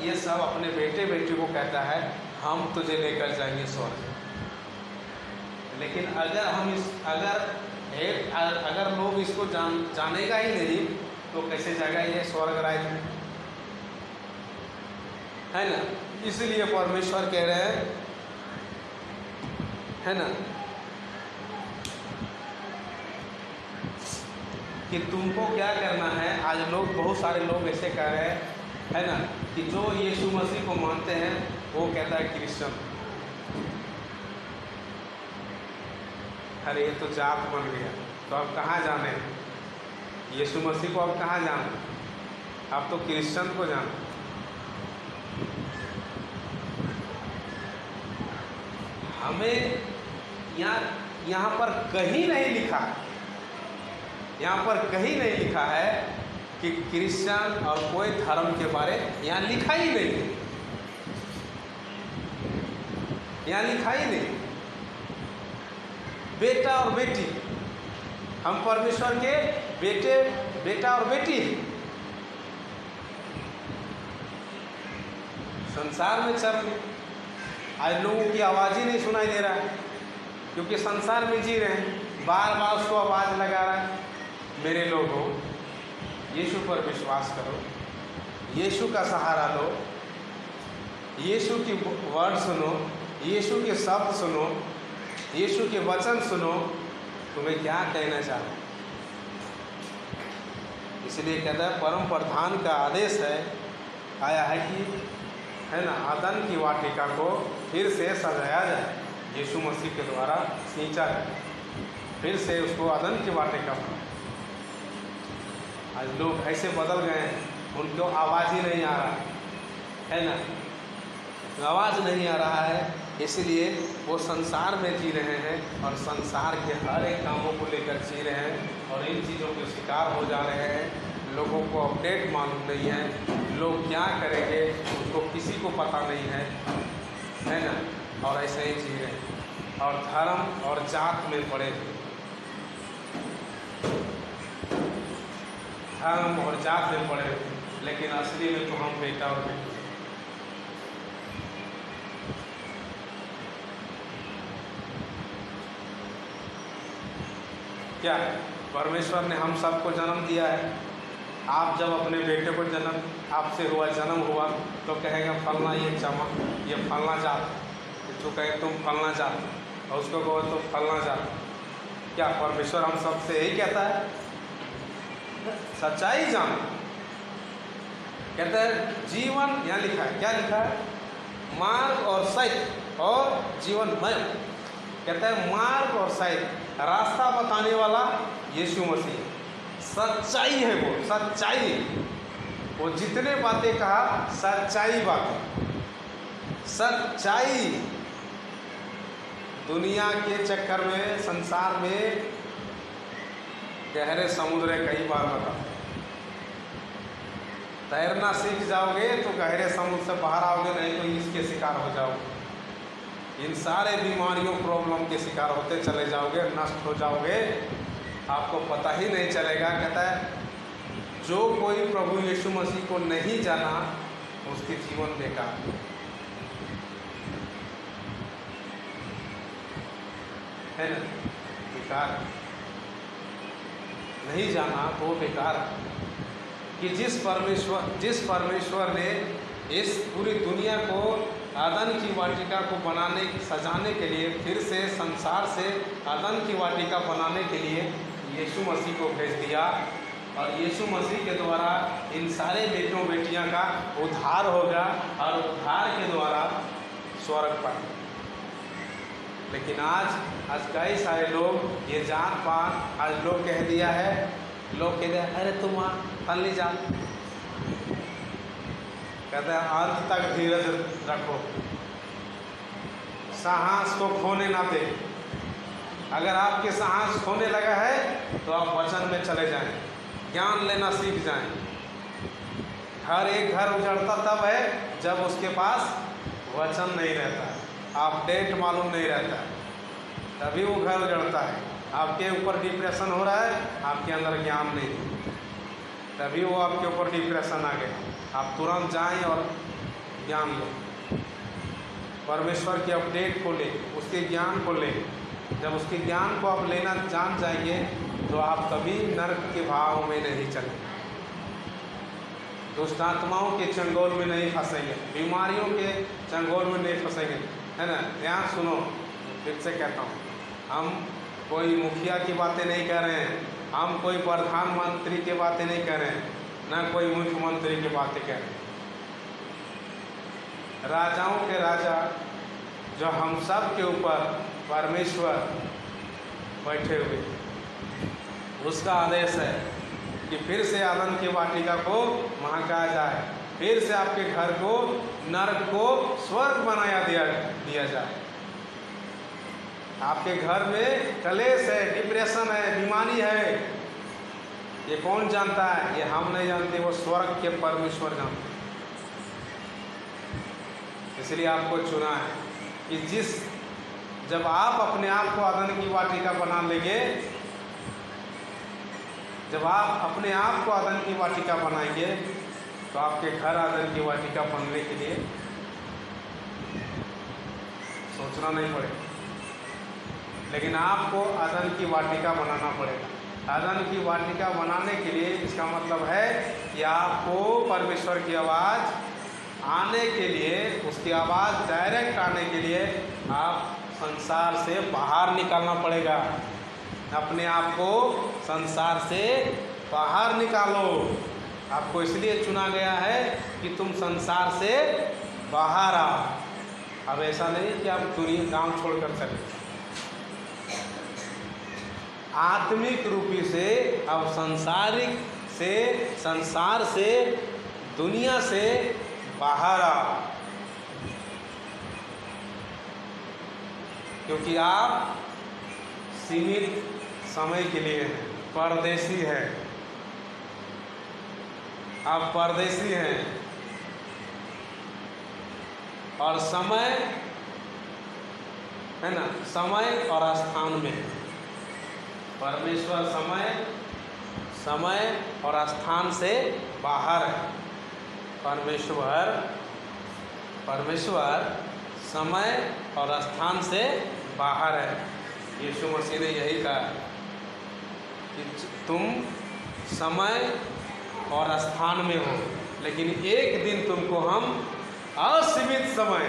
ये सब अपने बेटे बेटी को कहता है हम तुझे लेकर जाएंगे स्वर्ग। लेकिन अगर लोग इसको जानेगा ही नहीं तो कैसे जाएगा ये स्वर्ग राज्य में, है ना। इसलिए परमेश्वर कह रहे हैं, है ना, कि तुमको क्या करना है। आज बहुत सारे लोग ऐसे कह रहे हैं, है ना, कि जो यीशु मसीह को मानते हैं वो कहता है क्रिश्चियन। अरे ये तो जात बन गया, तो अब कहाँ जाने, यीशु मसीह को अब कहाँ जाना, अब तो क्रिश्चियन को जाना। हमें यहाँ यहाँ पर कहीं नहीं लिखा, यहाँ पर कहीं नहीं लिखा है कि क्रिश्चियन और कोई धर्म के बारे यहाँ लिखा ही नहीं है, यहाँ लिखा ही नहीं। बेटा और बेटी, हम परमेश्वर के बेटा और बेटी हैं। संसार में चल रहे, आज लोगों की आवाज़ ही नहीं सुनाई दे रहा है, क्योंकि संसार में जी रहे हैं। बार बार उसको आवाज़ लगा रहा है, मेरे लोगों यीशु पर विश्वास करो, यीशु का सहारा लो, यीशु की वर्ड सुनो, यीशु के शब्द सुनो, यीशु के वचन सुनो, तुम्हें क्या कहना चाह रहे हैं। इसलिए कहता है परम प्रधान का आदेश है आया है कि है ना, आदन की वाटिका को फिर से सजाया जाए, यीशु मसीह के द्वारा सींचा जाए, फिर से उसको आदन की वाटिका बनाए। आज लोग ऐसे बदल गए हैं, उनको आवाज़ ही नहीं आ रहा है ना, आवाज़ नहीं आ रहा है, इसलिए वो संसार में जी रहे हैं और संसार के हर एक कामों को लेकर जी रहे हैं और इन चीज़ों के शिकार हो जा रहे हैं। लोगों को अपडेट मालूम नहीं है, लोग क्या करेंगे उसको किसी को पता नहीं है ना, और ऐसे ही जी रहे हैं और धर्म और जात में पड़े हुए, धर्म और जात में पड़े हुए, लेकिन असली में तो हम बेटा और बेटी। क्या परमेश्वर ने हम सबको जन्म दिया है। आप जब अपने बेटे को आपसे जन्म हुआ तो कहेगा फलना ये फलना जात, जो कहे तुम फलना जात, और उसको कहो तुम फलना जात। क्या परमेश्वर हम सबसे यही कहता है? सच्चाई जान कहता है जीवन, यहाँ लिखा है, क्या लिखा है? मार्ग और सत्य और जीवनमय। कहता है मार्ग और सत्य, रास्ता बताने वाला यीशु मसीह, सच्चाई है वो, सच्चाई। वो जितने बातें कहा सच्चाई बातें, सच्चाई। दुनिया के चक्कर में, संसार में गहरे समुद्र कई बार बता, तैरना सीख जाओगे तो गहरे समुद्र से बाहर आओगे, नहीं तो इसके शिकार हो जाओगे। इन सारे बीमारियों प्रॉब्लम के शिकार होते चले जाओगे, नष्ट हो जाओगे, आपको पता ही नहीं चलेगा। कहता है जो कोई प्रभु यीशु मसीह को नहीं जाना उसके जीवन बेकार है ना, बेकार। नहीं जाना तो बेकार। कि जिस परमेश्वर ने इस पूरी दुनिया को आदन की वाटिका को सजाने के लिए, फिर से संसार से आदन की वाटिका बनाने के लिए यीशु मसीह को भेज दिया, और यीशु मसीह के द्वारा इन सारे बेटों बेटियां का उद्धार होगा और उद्धार के द्वारा स्वर्ग पाए। लेकिन आज कई सारे लोग ये जात पात आज लोग कह दिया है, लोग कहते हैं अरे तुम फलनी जात, कहते हैं अंत तक धीरज रखो, साहस को खोने ना दे। अगर आपके साहस खोने लगा है तो आप वचन में चले जाएं, ज्ञान लेना सीख जाएं। हर एक घर उजड़ता तब है जब उसके पास वचन नहीं रहता है, अपडेट मालूम नहीं रहता है, तभी वो घर उजड़ता है। आपके ऊपर डिप्रेशन हो रहा है, आपके अंदर ज्ञान नहीं, तभी वो आपके ऊपर डिप्रेशन आ गया। आप तुरंत जाएं और ज्ञान लें, परमेश्वर के अपडेट को लें, उसके ज्ञान को लें। जब उसके ज्ञान को आप लेना जान जाएंगे तो आप कभी नरक के भाव में नहीं चलेंगे, दुष्ट आत्माओं के चंगोल में नहीं फंसेंगे, बीमारियों के चंगोल में नहीं फंसेंगे, है ना। ध्यान सुनो, फिर से कहता हूँ, हम कोई मुखिया की बातें नहीं कर रहे हैं, हम कोई प्रधानमंत्री की बातें नहीं कर रहे हैं, ना कोई मुख्यमंत्री की बातें कह रहे हैं। राजाओं के राजा जो हम सब के ऊपर परमेश्वर बैठे हुए, उसका आदेश है कि फिर से आदन की वाटिका को महकाया जाए, फिर से आपके घर को, नरक को स्वर्ग बनाया दिया जाए। आपके घर में क्लेश है, डिप्रेशन है, बीमारी है, ये कौन जानता है? ये हम नहीं जानते, वो स्वर्ग के परमेश्वर जानते हैं। इसलिए आपको चुना है कि जब आप अपने आप को आदन की वाटिका बना लेंगे, जब आप अपने आप को आदन की वाटिका बनाएंगे तो आपके घर आदन की वाटिका बनने के लिए सोचना नहीं पड़ेगा, लेकिन आपको आदन की वाटिका बनाना पड़ेगा। आदन की वाटिका बनाने के लिए इसका मतलब है कि आपको परमेश्वर की आवाज़ आने के लिए, उसकी आवाज़ डायरेक्ट आने के लिए आप संसार से बाहर निकालना पड़ेगा। अपने आप को संसार से बाहर निकालो। आपको इसलिए चुना गया है कि तुम संसार से बाहर आओ। अब ऐसा नहीं कि आप दुनिया गांव छोड़कर चले, आत्मिक रूपी से अब संसार से दुनिया से बाहर आओ, क्योंकि आप सीमित समय के लिए हैं, परदेशी हैं, आप परदेशी हैं। और समय है ना, समय और स्थान में परमेश्वर समय और स्थान से बाहर है। परमेश्वर समय और स्थान से बाहर है। यीशु मसीह ने यही कहा कि तुम समय और स्थान में हो, लेकिन एक दिन तुमको हम असीमित समय,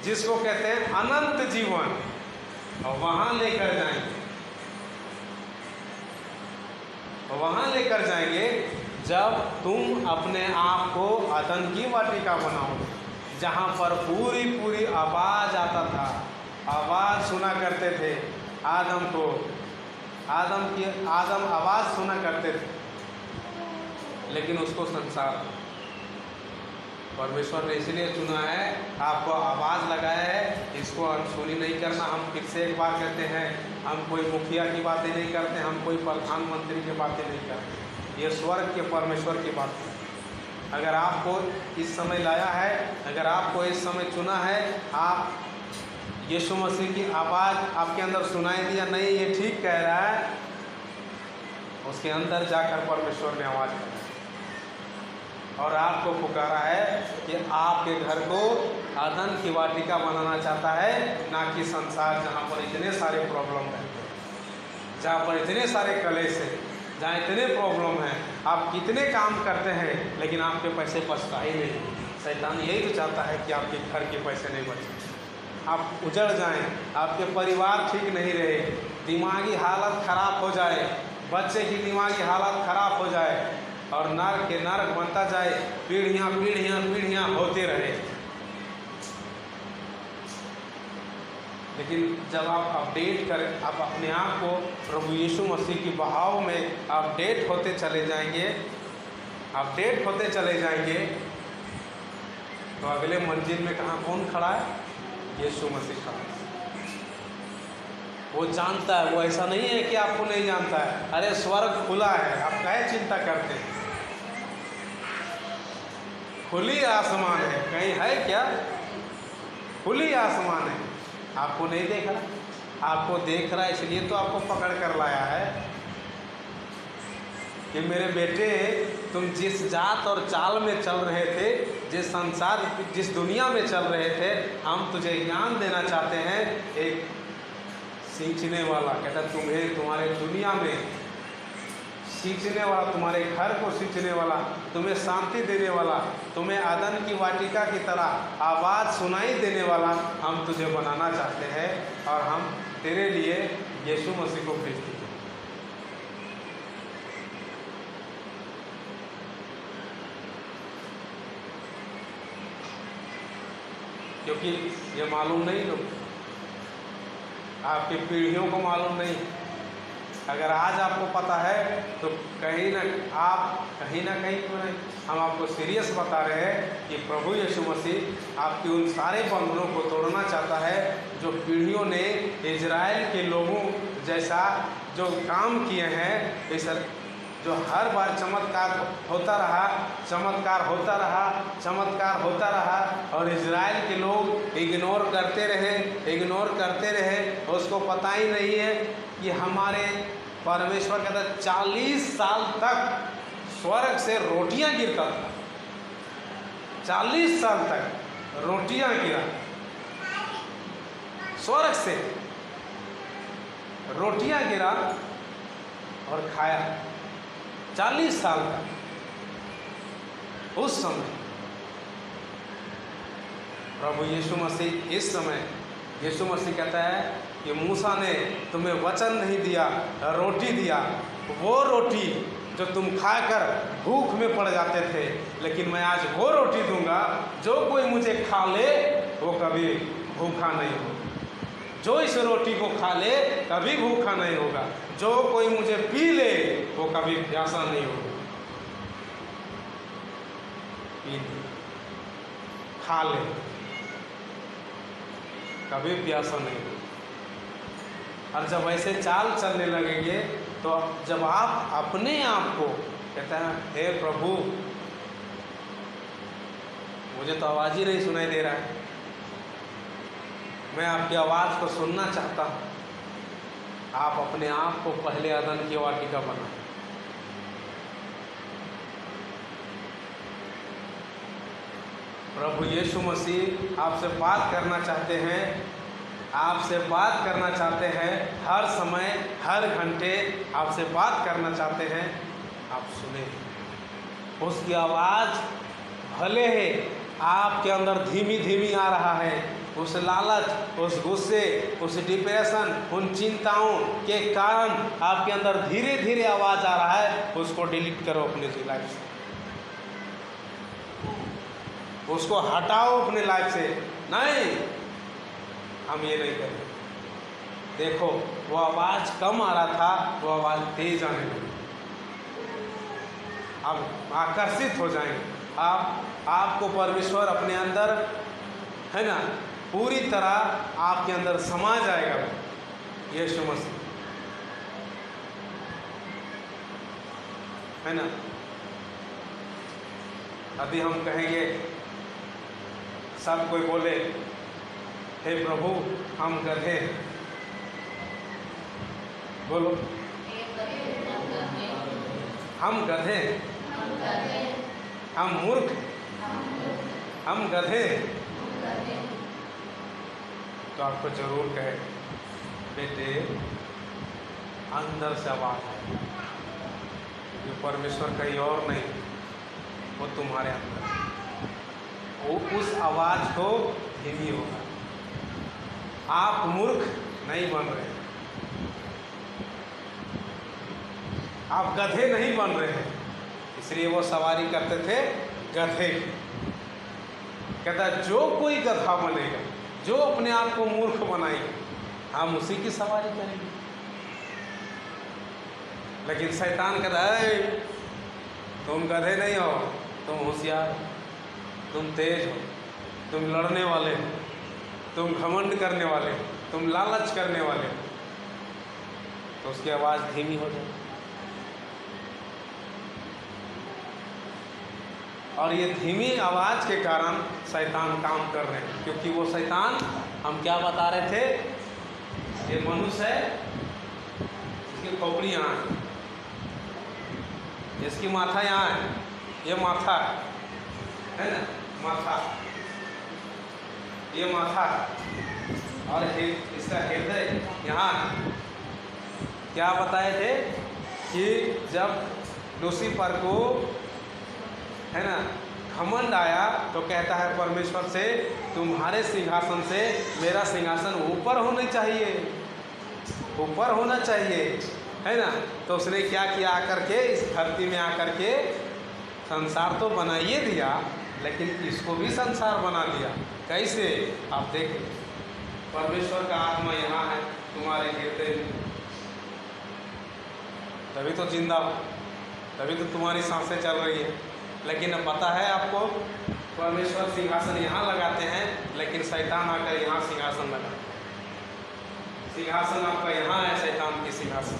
जिसको कहते हैं अनंत जीवन, और वहाँ लेकर जाएंगे जब तुम अपने आप को आदन की वाटिका बनाओगे, जहाँ पर पूरी आवाज़ आता था, आवाज़ सुना करते थे आदम आवाज़ सुना करते थे, लेकिन उसको संसार परमेश्वर ने इसलिए चुना है, आपको आवाज़ लगाया है, इसको अनसुनी नहीं करना। हम फिर से एक बार कहते हैं, हम कोई मुखिया की बातें नहीं करते, हम कोई प्रधानमंत्री की बातें नहीं करते, ये स्वर्ग के परमेश्वर की बात है। अगर आपको इस समय लाया है, अगर आपको इस समय चुना है, आप यीशु मसीह की आवाज़ आपके अंदर सुनाई दिया, नहीं ये ठीक कह रहा है, उसके अंदर जाकर परमेश्वर ने आवाज़ कहा और आपको पुकारा है कि आपके घर को आदन की वाटिका बनाना चाहता है, ना कि संसार जहाँ पर इतने सारे प्रॉब्लम हैं, जहाँ पर इतने सारे कलेश हैं, जहाँ इतने प्रॉब्लम हैं। आप कितने काम करते हैं लेकिन आपके पैसे बचता ही नहीं। शैतान यही तो चाहता है कि आपके घर के पैसे नहीं बचें, आप उजड़ जाएं, आपके परिवार ठीक नहीं रहे, दिमागी हालत खराब हो जाए, बच्चे की दिमागी हालत खराब हो जाए और नर्क के नर्क बनता जाए, पीढ़ियाँ होते रहे। लेकिन जब आप अपडेट करें, आप अपने आप को प्रभु यीशु मसीह की बहाव में अपडेट होते चले जाएंगे, तो अगले मंजिल में कहाँ कौन खड़ा है? यीशु मसीह खड़ा है। वो जानता है, वो ऐसा नहीं है कि आपको नहीं जानता है। अरे स्वर्ग खुला है, आप काहे चिंता करते हैं? खुली आसमान है, कहीं है क्या? खुली आसमान है, आपको नहीं देख रहा, आपको देख रहा है, इसलिए तो आपको पकड़ कर लाया है कि मेरे बेटे, तुम जिस जात और चाल में चल रहे थे, जिस दुनिया में चल रहे थे, हम तुझे ज्ञान देना चाहते हैं। एक सींचने वाला कहता, तुम्हें तुम्हारे दुनिया में सींचने वाला, तुम्हारे घर को सींचने वाला, तुम्हें शांति देने वाला, तुम्हें आदन की वाटिका की तरह आवाज़ सुनाई देने वाला हम तुझे बनाना चाहते हैं, और हम तेरे लिए यीशु मसीह को भेजते हैं। क्योंकि ये मालूम नहीं, लोग आपकी पीढ़ियों को मालूम नहीं, अगर आज आपको पता है तो कहीं ना कहीं तो नहीं, हम आपको सीरियस बता रहे हैं कि प्रभु यीशु मसीह आपकी उन सारे बंधनों को तोड़ना चाहता है जो पीढ़ियों ने इजराइल के लोगों जैसा जो काम किए हैं। इस जो हर बार चमत्कार होता रहा और इजराइल के लोग इग्नोर करते रहे। उसको पता ही नहीं है कि हमारे परमेश्वर कहता 40 साल तक स्वर्ग से रोटियां गिरता था। 40 साल तक रोटियां गिरा, स्वर्ग से रोटियां गिरा और खाया 40 साल तक। उस समय प्रभु यीशु मसीह, इस समय यीशु मसीह कहता है कि मूसा ने तुम्हें वचन नहीं दिया, रोटी दिया, वो रोटी जो तुम खाकर भूख में पड़ जाते थे, लेकिन मैं आज वो रोटी दूंगा जो कोई मुझे खा ले वो कभी भूखा नहीं होगा। जो इस रोटी को खा ले कभी भूखा नहीं होगा। जो कोई मुझे पी ले वो कभी प्यासा नहीं होगा। पी ले, खा ले, कभी प्यासा नहीं होगा। और जब ऐसे चाल चलने लगेंगे तो जब आप अपने आप को कहते हैं हे प्रभु मुझे तो आवाज़ ही नहीं सुनाई दे रहा है, मैं आपकी आवाज़ को सुनना चाहता हूँ, आप अपने आप को पहले अदन की वाटिका बना। प्रभु यीशु मसीह आपसे बात करना चाहते हैं, आपसे बात करना चाहते हैं, हर समय हर घंटे आपसे बात करना चाहते हैं। आप सुने, उसकी आवाज़ भले है आपके अंदर धीमी धीमी आ रहा है, उस लालच, उस गुस्से, उस डिप्रेशन, उन चिंताओं के कारण आपके अंदर धीरे धीरे आवाज़ आ रहा है, उसको डिलीट करो अपने लाइफ से, उसको हटाओ अपने लाइफ से। नहीं, हम ये नहीं करें। देखो वो आवाज़ कम आ रहा था, वो आवाज़ तेज आने लगी। अब आकर्षित हो जाएंगे आपको परमेश्वर अपने अंदर, है ना, पूरी तरह आपके अंदर समा जाएगा यीशु मसीह, है ना। अभी हम कहेंगे, सब कोई बोले हे प्रभु हम गधे, बोलो हम गधे, हम मूर्ख, हम गधे, तो आपको जरूर कहे बेटे अंदर से आवाज़ है, ये परमेश्वर कहीं और नहीं, वो तुम्हारे अंदर, वो उस आवाज़ को धीमी होगा। आप मूर्ख नहीं बन रहे, आप गधे नहीं बन रहे हैं। इसलिए वो सवारी करते थे गधे। कहता जो कोई गधा बनेगा, जो अपने आप को मूर्ख बनाएगा, हम उसी की सवारी करेंगे। लेकिन शैतान कहता है तुम गधे नहीं हो, तुम होशियार, तुम तेज हो, तुम लड़ने वाले हो, तुम घमंड करने वाले हो, तुम लालच करने वाले हो, तो उसकी आवाज़ धीमी हो जाए। और ये धीमी आवाज़ के कारण शैतान काम कर रहे हैं, क्योंकि वो शैतान, हम क्या बता रहे थे, ये मनुष्य है, इसकी खोपड़ी यहाँ है, इसकी माथा यहाँ है, ये माथा है ना, माथा, ये माथा, और इसका हृदय यहाँ। क्या बताए थे कि जब लूसीफर को, है ना, घमंड आया तो कहता है परमेश्वर से तुम्हारे सिंहासन से मेरा सिंहासन ऊपर होना चाहिए, ऊपर होना चाहिए, है ना। तो उसने क्या किया, आकर के इस धरती में आकर के संसार तो बनाइए दिया, लेकिन इसको भी संसार बना दिया। कैसे, आप देखें, परमेश्वर का आत्मा यहाँ है तुम्हारे हृदय में, तभी तो जिंदा हो, तभी तो तुम्हारी सांसें चल रही है। लेकिन अब पता है आपको, परमेश्वर सिंहासन यहाँ लगाते हैं, लेकिन शैतान आकर यहाँ सिंहासन लगाते हैं। सिंहासन आपका यहाँ है, शैतान की सिंहासन,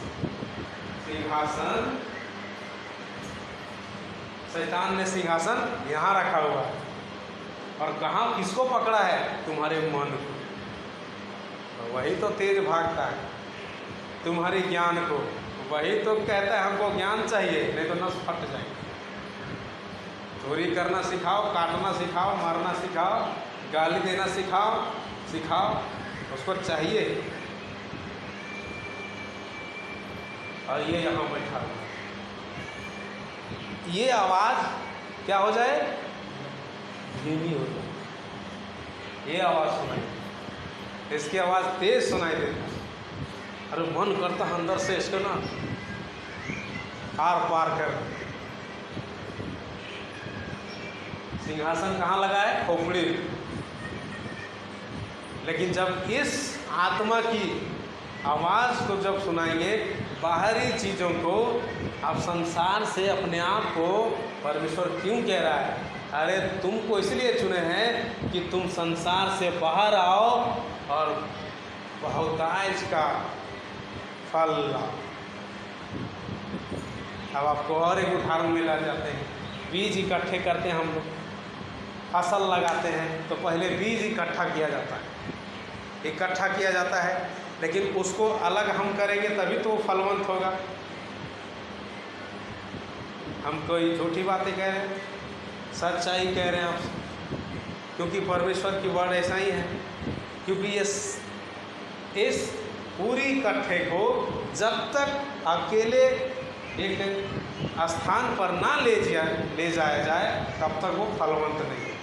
सिंहासन शैतान ने सिंहासन यहाँ रखा हुआ है। और कहाँ किसको पकड़ा है? तुम्हारे मन को। वही तो तेज भागता है तुम्हारे ज्ञान को, वही तो कहता है हमको ज्ञान चाहिए, नहीं तो नस फट जाएगी। चोरी करना सिखाओ, काटना सिखाओ, मारना सिखाओ, गाली देना सिखाओ, उसको चाहिए। और ये यहाँ बैठा हुआ, ये आवाज़ क्या हो जाए? धीमी हो जाए। ये आवाज़ सुनाई, इसकी आवाज़ तेज सुनाई देती है। अरे मन करता अंदर से इसको ना आर पार कर। सिंहासन कहाँ लगा है? खोपड़ी। लेकिन जब इस आत्मा की आवाज़ को जब सुनाएंगे, बाहरी चीज़ों को, आप संसार से अपने आप को, परमेश्वर क्यों कह रहा है? अरे तुमको इसलिए चुने हैं कि तुम संसार से बाहर आओ और बहुतायत का फल लाओ। अब आपको और एक उदाहरण में ला जाते हैं। बीज इकट्ठे करते हैं हम लोग, फसल लगाते हैं, तो पहले बीज इकट्ठा किया जाता है, लेकिन उसको अलग हम करेंगे तभी तो वो फलवंत होगा। हम कोई झूठी बातें कह रहे हैं, सच्चाई कह रहे हैं आपसे, क्योंकि परमेश्वर की वर्ड ऐसा ही है। क्योंकि इस पूरी इकट्ठे को जब तक अकेले एक स्थान पर ना ले जाया जाए, तब तक वो फलवंत नहीं है।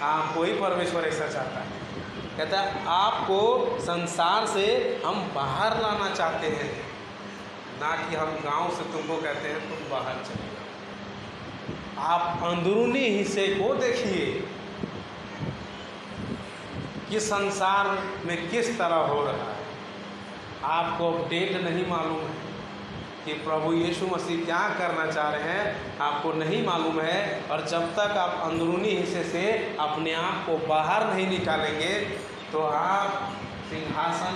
आपको ही परमेश्वर ऐसा चाहता है, कहता है आपको संसार से हम बाहर लाना चाहते हैं, ना कि हम गांव से तुमको कहते हैं तुम बाहर चले जाओ। आप अंदरूनी हिस्से को देखिए कि संसार में किस तरह हो रहा है। आपको अपडेट नहीं मालूम है कि प्रभु यीशु मसीह क्या करना चाह रहे हैं, आपको नहीं मालूम है। और जब तक आप अंदरूनी हिस्से से अपने आप को बाहर नहीं निकालेंगे, तो आप सिंहासन,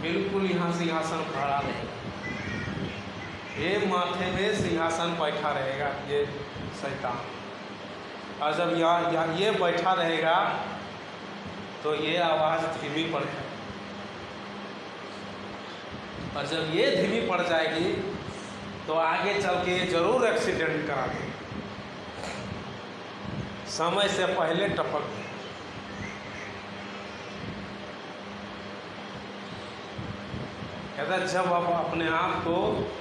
बिल्कुल यहाँ सिंहासन खड़ा रहेगा, ये माथे में सिंहासन बैठा रहेगा ये शैतान। और जब यहाँ ये बैठा रहेगा तो ये आवाज़ धीमी पड़ जाएगी। और जब ये धीमी पड़ जाएगी तो आगे चल के ये जरूर एक्सीडेंट करा देगी, समय से पहले टपक देगी। कहता जब आप अपने आप को,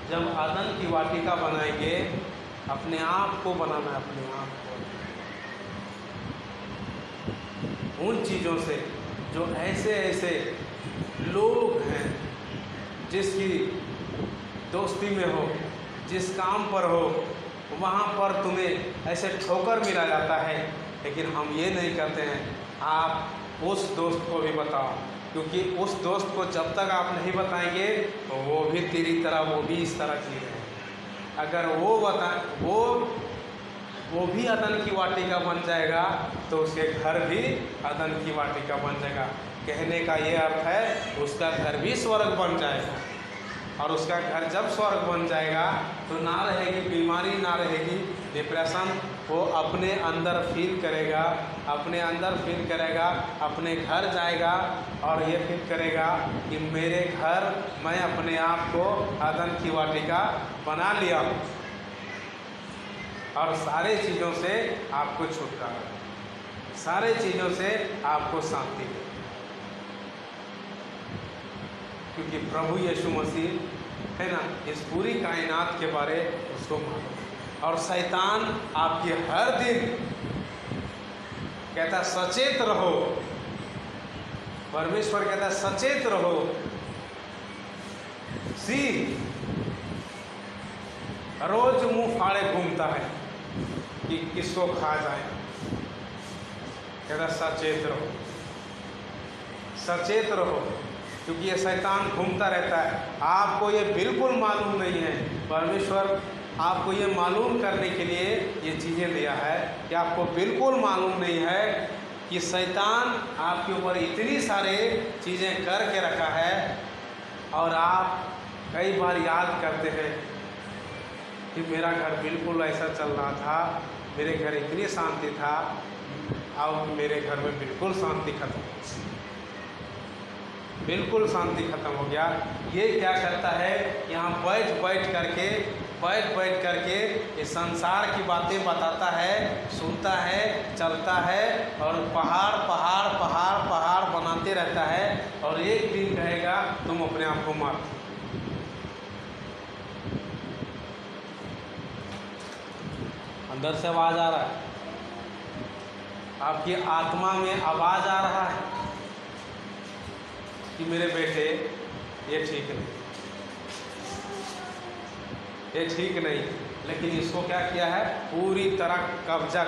जब आदम की वाटिका बनाएंगे, अपने आप को बनाना है, अपने आप को उन चीज़ों से जो ऐसे लोग हैं जिसकी दोस्ती में हो, जिस काम पर हो, वहाँ पर तुम्हें ऐसे ठोकर मिला जाता है। लेकिन हम ये नहीं करते हैं, आप उस दोस्त को भी बताओ, क्योंकि उस दोस्त को जब तक आप नहीं बताएंगे तो वो भी तेरी तरह, वो भी इस तरह जी रहे हैं। अगर वो भी अदन की वाटिका बन जाएगा तो उसके घर भी अदन की वाटिका बन जाएगा। कहने का ये अर्थ है उसका घर भी स्वर्ग बन जाएगा। और उसका घर जब स्वर्ग बन जाएगा तो ना रहेगी बीमारी, ना रहेगी डिप्रेशन। वो अपने अंदर फील करेगा, अपने घर जाएगा और ये फील करेगा कि मेरे घर, मैं अपने आप को अदन की वाटिका बना लिया हूँ। और सारे चीज़ों से आपको छुटकारा, सारे चीज़ों से आपको शांति है, क्योंकि प्रभु यीशु मसीह है ना, इस पूरी कायनात के बारे उसको मालूम। और शैतान आपकी हर दिन कहता सचेत रहो, परमेश्वर कहता सचेत रहो, रोज मुंह फाड़े घूमता है कि किसको खा जाए। कहता सचेत रहो, सचेत रहो। क्योंकि ये शैतान घूमता रहता है। आपको ये बिल्कुल मालूम नहीं है। परमेश्वर आपको ये मालूम करने के लिए ये चीज़ें दिया है कि आपको बिल्कुल मालूम नहीं है कि शैतान आपके ऊपर इतनी सारे चीज़ें करके रखा है, और आप कई बार याद करते हैं कि मेरा घर बिल्कुल ऐसा चल रहा था, मेरे घर इतनी शांति था, अब मेरे घर में बिल्कुल शांति खत्म हो गई, बिल्कुल शांति खत्म हो गया। ये क्या करता है, यहाँ बैठ बैठ करके ये संसार की बातें बताता है, सुनता है, चलता है, और पहाड़ बनाते रहता है, और एक दिन कहेगा तुम अपने आप को मार। अंदर से आवाज़ आ रहा है, आपकी आत्मा में आवाज़ आ रहा है कि मेरे बेटे ये ठीक नहीं, ये ठीक नहीं, लेकिन इसको क्या किया है, पूरी तरह कब्जा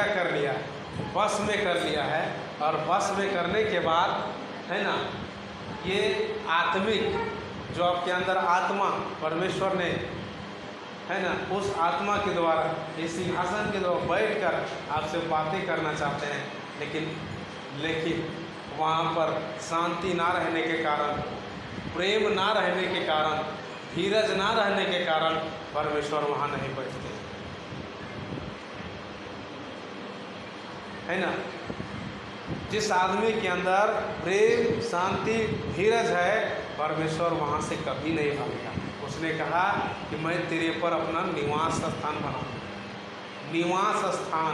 कर लिया, बस में कर लिया है। और बस में करने के बाद है ना, ये आत्मिक जो आपके अंदर आत्मा परमेश्वर ने है ना, उस आत्मा के द्वारा इस सिंहासन के द्वारा बैठकर आपसे बातें करना चाहते हैं, लेकिन वहाँ पर शांति ना रहने के कारण, प्रेम ना रहने के कारण, धीरज ना रहने के कारण परमेश्वर वहाँ नहीं बैठते, है ना। जिस आदमी के अंदर प्रेम, शांति, धीरज है, परमेश्वर वहाँ से कभी नहीं भागेगा। उसने कहा कि मैं तेरे पर अपना निवास स्थान बनाऊंगा, निवास स्थान।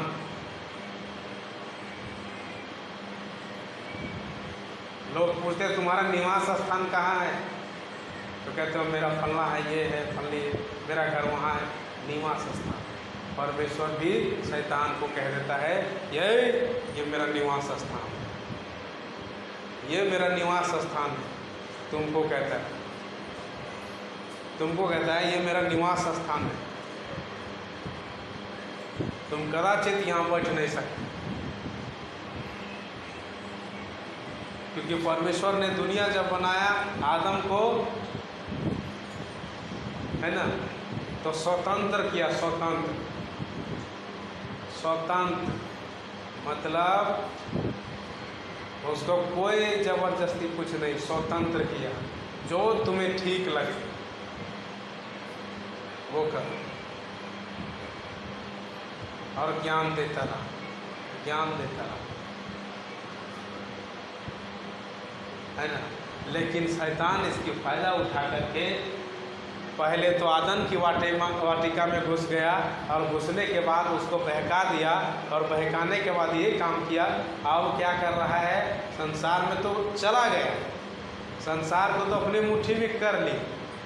लोग पूछते तुम्हारा निवास स्थान कहाँ है, तो कहते हो मेरा फलना है, ये है फलनी, मेरा घर वहाँ है, निवास स्थान। परमेश्वर भी शैतान को कह देता है ये मेरा निवास स्थान है, ये मेरा निवास स्थान है। तुमको कहता है ये मेरा निवास स्थान है, तुम कदाचित यहाँ बैठ नहीं सकते, क्योंकि परमेश्वर ने दुनिया जब बनाया आदम को, है ना, तो स्वतंत्र किया। स्वतंत्र मतलब उसको कोई जबरदस्ती कुछ नहीं, स्वतंत्र किया। जो तुम्हें ठीक लगे वो करो, और ज्ञान देता रहा। है ना। लेकिन शैतान इसकी फ़ायदा उठा करके पहले तो आदम की वाटिका में घुस गया, और घुसने के बाद उसको बहका दिया, और बहकाने के बाद ये काम किया। अब क्या कर रहा है, संसार में तो चला गया, संसार को तो अपनी मुट्ठी में कर ली,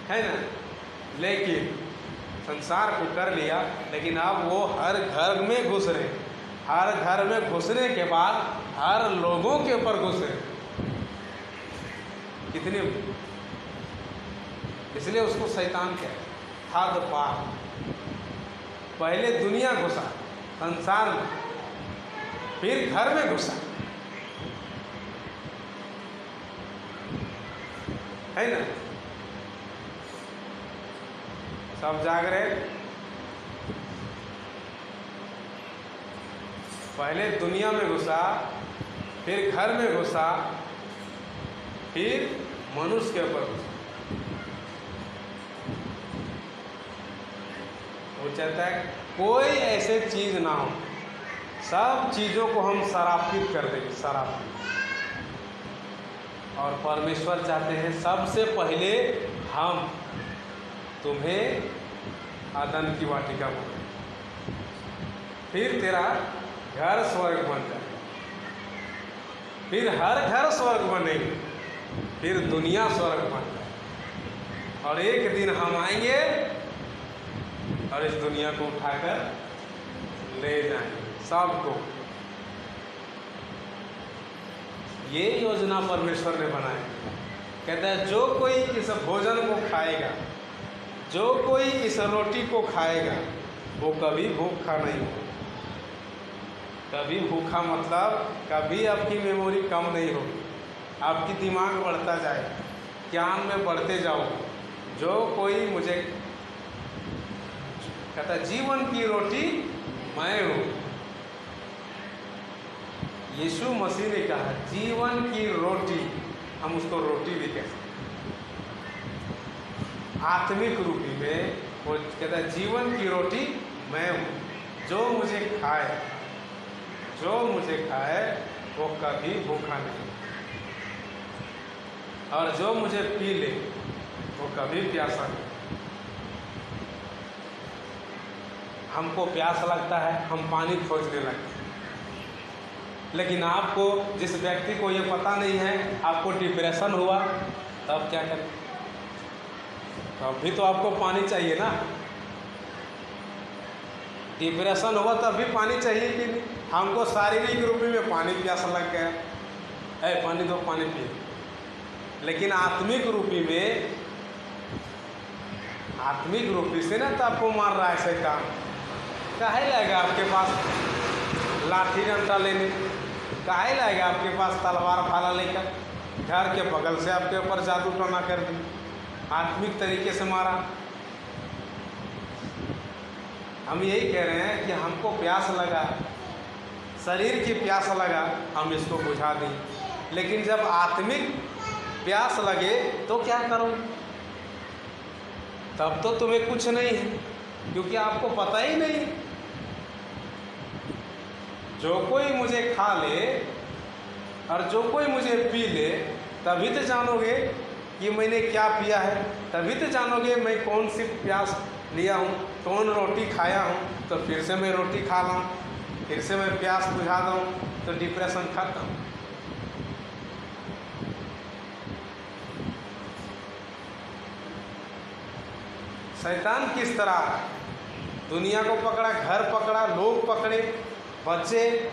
है ना, लेकिन संसार को कर लिया, लेकिन अब वो हर घर में घुस रहे, हर घर में घुसने के बाद हर लोगों के ऊपर घुस रहे। कितने, इसलिए उसको शैतान कहते हद पार। पहले दुनिया घुसा संसार में, फिर घर में घुसा, है ना। सब जाग रहे, पहले दुनिया में घुसा, फिर घर में घुसा, फिर मनुष्य के ऊपर घुसा। वो चाहता है कोई ऐसे चीज़ ना हो, सब चीज़ों को हम सरापित कर देंगे, सरापित। और परमेश्वर चाहते हैं सबसे पहले हम तुम्हें आदम की वाटिका बनाए, फिर तेरा घर स्वर्ग बन जाए, फिर हर घर स्वर्ग बनेगी, फिर दुनिया स्वर्ग बन जाए। और एक दिन हम आएंगे और इस दुनिया को उठाकर ले जाएंगे सबको। ये योजना परमेश्वर ने बनाई। कहता है जो कोई इस भोजन को खाएगा, जो कोई इस रोटी को खाएगा, वो कभी भूखा नहीं होगा। कभी भूखा मतलब कभी आपकी मेमोरी कम नहीं होगी, आपकी दिमाग बढ़ता जाए, ज्ञान में बढ़ते जाओ। जो कोई मुझे कहता है जीवन की रोटी मैं हूँ। यीशु मसीह ने कहा जीवन की रोटी, हम उसको रोटी भी कह सकते। आत्मिक रूपी में वो कहता है जीवन की रोटी मैं हूँ। जो मुझे खाए वो कभी भूखा नहीं, और जो मुझे पी ले वो कभी प्यासा नहीं। हमको प्यास लगता है, हम पानी खोजने लगते हैं, लेकिन आपको, जिस व्यक्ति को ये पता नहीं है, आपको डिप्रेशन हुआ, तब क्या करें? तब भी तो आपको पानी चाहिए ना। डिप्रेशन हुआ तब भी पानी चाहिए कि नहीं? हमको शारीरिक रूप में पानी प्यास लग गया, पानी दो, पानी पिए। लेकिन आत्मिक रूपी से ना, तो आपको मार रहा है शैतान। काहे लाएगा आपके पास लाठी डंडा लेने? काहे लाएगा आपके पास तलवार भाला लेकर? घर के बगल से आपके ऊपर जादू टोना कर दी, आत्मिक तरीके से मारा। हम यही कह रहे हैं कि हमको प्यास लगा, शरीर की प्यास लगा, हम इसको बुझा दें। लेकिन जब आत्मिक प्यास लगे तो क्या करो? तब तो तुम्हें कुछ नहीं है, क्योंकि आपको पता ही नहीं। जो कोई मुझे खा ले और जो कोई मुझे पी ले, तभी तो जानोगे कि मैंने क्या पिया है, तभी तो जानोगे मैं कौन सी प्यास लिया हूँ, कौन रोटी खाया हूँ। तो फिर से मैं रोटी खा लाऊँ, फिर से मैं प्यास बुझा दूँ, तो डिप्रेशन खत्म। शैतान किस तरह दुनिया को पकड़ा, घर पकड़ा, लोग पकड़े, बच्चे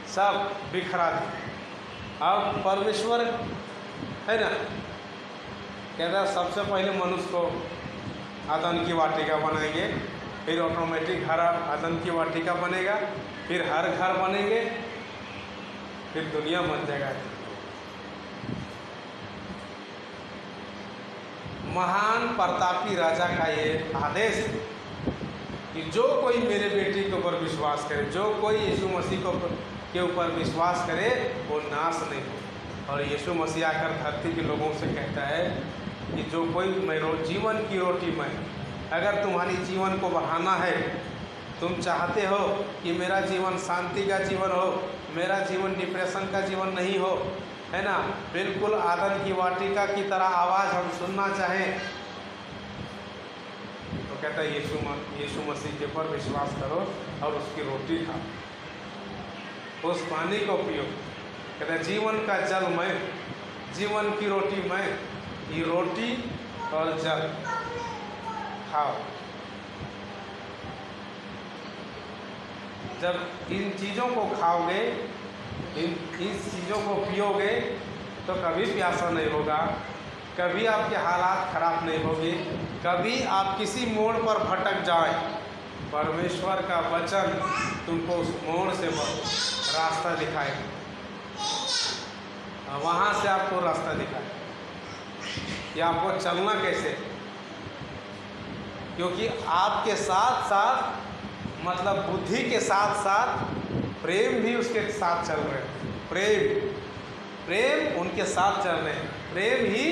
सब बिखरा दिए। अब परमेश्वर है ना, कहता है सबसे पहले मनुष्य को आदम की वाटिका बनाएंगे, फिर ऑटोमेटिक घर आदम की वाटिका बनेगा, फिर हर घर बनेंगे, फिर दुनिया बन जाएगा। महान प्रतापी राजा का ये आदेश है कि जो कोई मेरे बेटे के ऊपर विश्वास करे, जो कोई यीशु मसीह के ऊपर विश्वास करे, वो नाश नहीं हो। और यीशु मसीह आकर धरती के लोगों से कहता है कि जो कोई मैं जीवन की रोटी मैं। अगर तुम्हारी जीवन को बढ़ाना है, तुम चाहते हो कि मेरा जीवन शांति का जीवन हो, मेरा जीवन डिप्रेशन का जीवन नहीं हो, है ना, बिल्कुल आदम की वाटिका की तरह आवाज़ हम सुनना चाहें, तो कहता है यीशु मसीह के ऊपर विश्वास करो और उसकी रोटी खाओ, उस पानी को पियो। कहता है जीवन का जल मैं, जीवन की रोटी मैं, ये रोटी और जल खाओ। जब इन चीज़ों को खाओगे, इन चीज़ों को पियोगे, तो कभी प्यासा नहीं होगा, कभी आपके हालात खराब नहीं होंगे, कभी आप किसी मोड़ पर भटक जाए, परमेश्वर का वचन तुमको उस मोड़ से रास्ता दिखाएगा, वहाँ से आपको रास्ता दिखाएगा कि आपको चलना कैसे। क्योंकि आपके साथ साथ, मतलब बुद्धि के साथ साथ प्रेम भी उसके साथ चल रहे हैं, प्रेम उनके साथ चल रहे हैं। प्रेम ही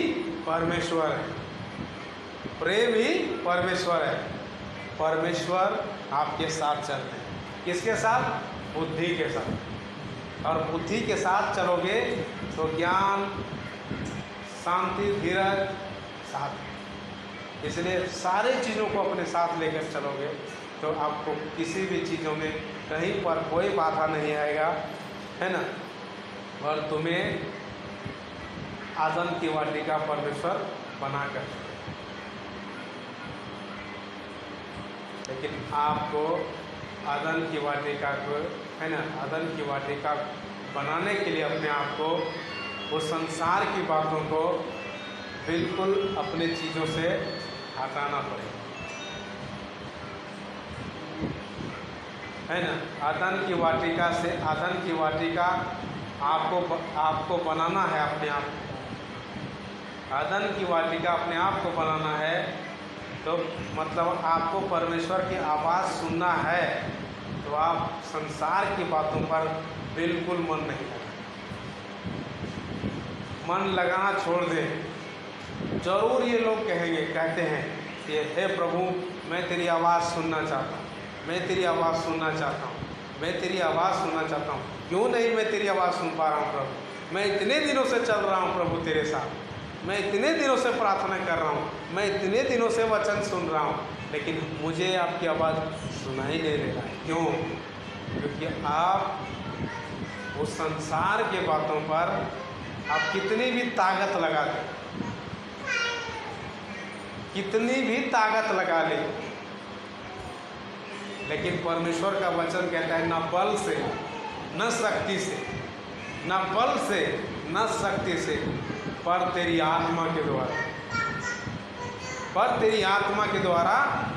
परमेश्वर है, प्रेम ही परमेश्वर है। परमेश्वर आपके साथ चल रहे हैं, किसके साथ? बुद्धि के साथ। और बुद्धि के साथ चलोगे तो ज्ञान, शांति, धीरज साथ। इसलिए सारे चीज़ों को अपने साथ लेकर चलोगे तो आपको किसी भी चीज़ों में कहीं पर कोई बाधा नहीं आएगा, है ना। और तुम्हें आदम की वाटिका परमेश्वर बनाकर, लेकिन आपको आदम की वाटिका को, है ना, आदम की वाटिका बनाने के लिए अपने आप को, वो संसार की बातों को बिल्कुल अपने चीज़ों से हटाना पड़ेगा, है ना। आदम की वाटिका से, आदम की वाटिका आपको बनाना है अपने आप को, अदन की वाटिका अपने आप को बनाना है, तो मतलब आपको परमेश्वर की आवाज़ सुनना है, तो आप संसार की बातों पर बिल्कुल मन नहीं लगाएं, मन लगाना छोड़ दें। ज़रूर ये लोग कहते हैं कि हे प्रभु, मैं तेरी आवाज़ सुनना चाहता हूँ, मैं तेरी आवाज़ सुनना चाहता हूँ, मैं तेरी आवाज़ सुनना चाहता हूँ। क्यों नहीं मैं तेरी आवाज़ सुन पा रहा हूँ प्रभु? मैं इतने दिनों से चल रहा हूँ प्रभु तेरे साथ, मैं इतने दिनों से प्रार्थना कर रहा हूँ, मैं इतने दिनों से वचन सुन रहा हूँ, लेकिन मुझे आपकी आवाज़ सुनाई नहीं दे रहा है। क्यों? क्योंकि आप उस संसार के बातों पर आप कितनी भी ताकत लगा दें, कितनी भी ताकत लगा लें, लेकिन परमेश्वर का वचन कहता है, न बल से न शक्ति से, न बल से न शक्ति से, पर तेरी आत्मा के द्वारा, पर तेरी आत्मा के द्वारा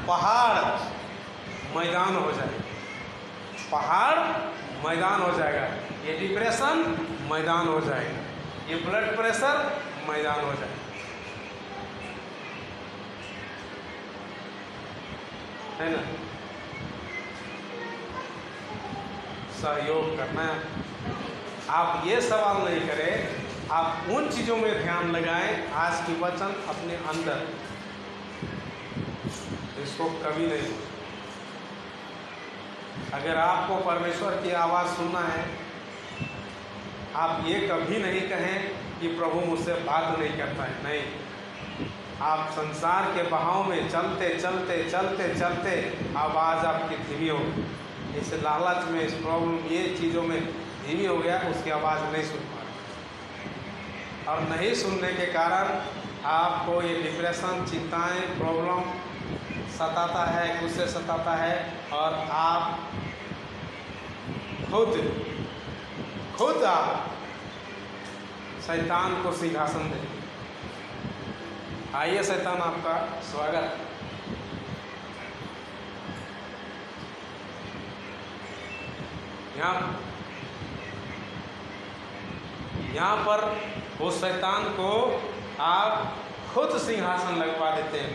पहाड़ मैदान हो जाएगा, पहाड़ मैदान हो जाएगा, ये डिप्रेशन मैदान हो जाएगा, ये ब्लड प्रेशर मैदान हो जाएगा, है ना? सहयोग करना है। आप ये सवाल नहीं करें, आप उन चीज़ों में ध्यान लगाएं, आज की वचन अपने अंदर, इसको कभी नहीं। अगर आपको परमेश्वर की आवाज़ सुनना है, आप ये कभी नहीं कहें कि प्रभु मुझसे बात नहीं करता है, नहीं। आप संसार के बहाव में चलते चलते चलते चलते आवाज़ आपकी धीमी हो, इस लालच में, इस प्रॉब्लम, ये चीज़ों में धीमी हो गया, उसकी आवाज़ नहीं सुन पा रहे, और नहीं सुनने के कारण आपको ये डिप्रेशन, चिंताएं, प्रॉब्लम सताता है, गुस्से सताता है, और आप खुद आप शैतान को सिंहासन दें। आइए शैतान, आपका स्वागत। यहाँ पर वो शैतान को आप खुद सिंहासन लगवा देते हैं,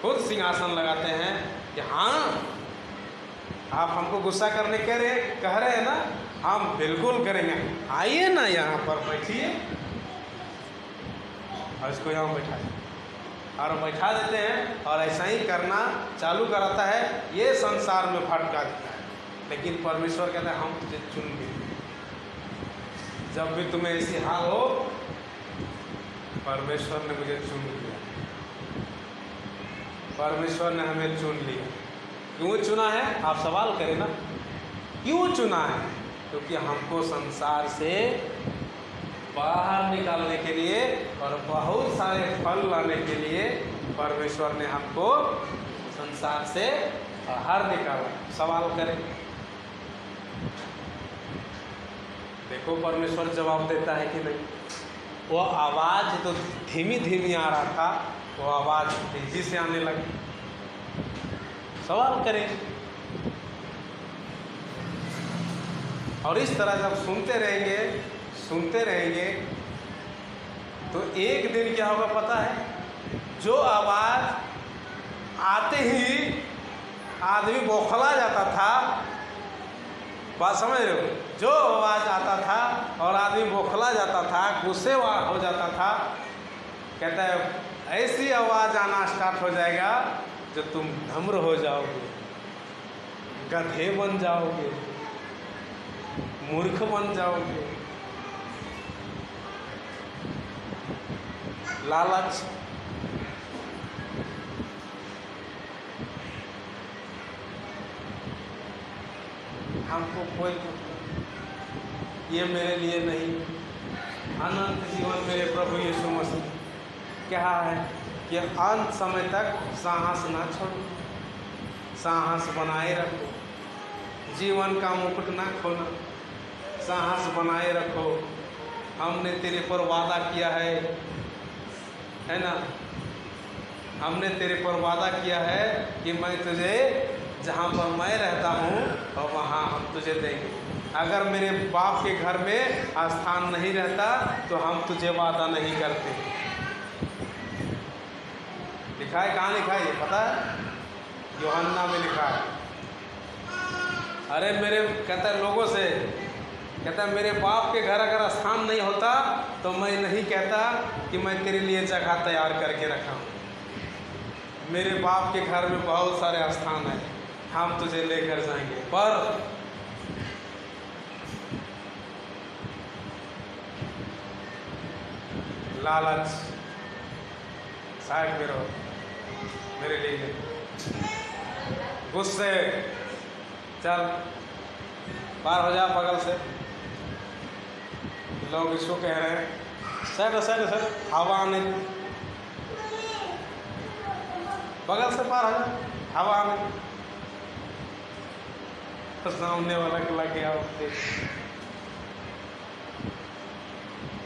खुद सिंहासन लगाते हैं कि हाँ, आप हमको गुस्सा करने कह रहे हैं ना, हम बिल्कुल करेंगे, आइए ना यहाँ पर बैठिए, और इसको यहाँ बैठाइए, और बैठा देते हैं, और ऐसा ही करना चालू कराता है, ये संसार में भटका देता है। लेकिन परमेश्वर कहता है, हम तुझे चुन लिए, जब भी तुम्हें ऐसी हाल हो, परमेश्वर ने मुझे चुन लिया, परमेश्वर ने हमें चुन लिया। क्यों चुना है? आप सवाल करें ना, क्यों चुना है? क्योंकि हमको संसार से बाहर निकालने के लिए और बहुत सारे फल लाने के लिए परमेश्वर ने हमको संसार से बाहर निकाला। सवाल करें, देखो परमेश्वर जवाब देता है कि नहीं। वो आवाज़ तो धीमी धीमी आ रहा था, वो आवाज़ तेजी से आने लगी। सवाल करें, और इस तरह जब सुनते रहेंगे तो एक दिन क्या होगा पता है? जो आवाज़ आते ही आदमी बौखला जाता था, बात समझ रहे हो? जो आवाज़ आता था और आदमी बौखला जाता था, गुस्से हो जाता था, कहता है ऐसी आवाज़ आना स्टार्ट हो जाएगा जो तुम नम्र हो जाओगे, गधे बन जाओगे, मूर्ख बन जाओगे। लालच, हमको कोई, ये मेरे लिए नहीं, अनंत जीवन मेरे प्रभु यीशु मसीह क्या है कि अंत समय तक साहस ना छोड़ो, साहस बनाए रखो, जीवन का मुकुट ना खोना, साहस बनाए रखो। हमने तेरे पर वादा किया है ना, हमने तेरे पर वादा किया है कि मैं तुझे जहाँ पर मैं रहता हूँ और वहाँ हम तुझे देंगे। अगर मेरे बाप के घर में स्थान नहीं रहता तो हम तुझे वादा नहीं करते। लिखा है, कहाँ लिखा है ये पता है? यूहन्ना में लिखा है। अरे मेरे, कहता है लोगों से, कहता है मेरे बाप के घर अगर स्थान नहीं होता तो मैं नहीं कहता कि मैं तेरे लिए जगह तैयार करके रखा हूँ। मेरे बाप के घर में बहुत सारे स्थान हैं, हम तुझे लेकर जाएंगे। पर लालच, साइड में रहो, मेरे लिए गुस्से, चल पार हो जा बगल से। लोग इसको कह रहे हैं सर हवा आने, बगल से पार हो जा, हवा आने। तो सामने वाला को लग गया उससे।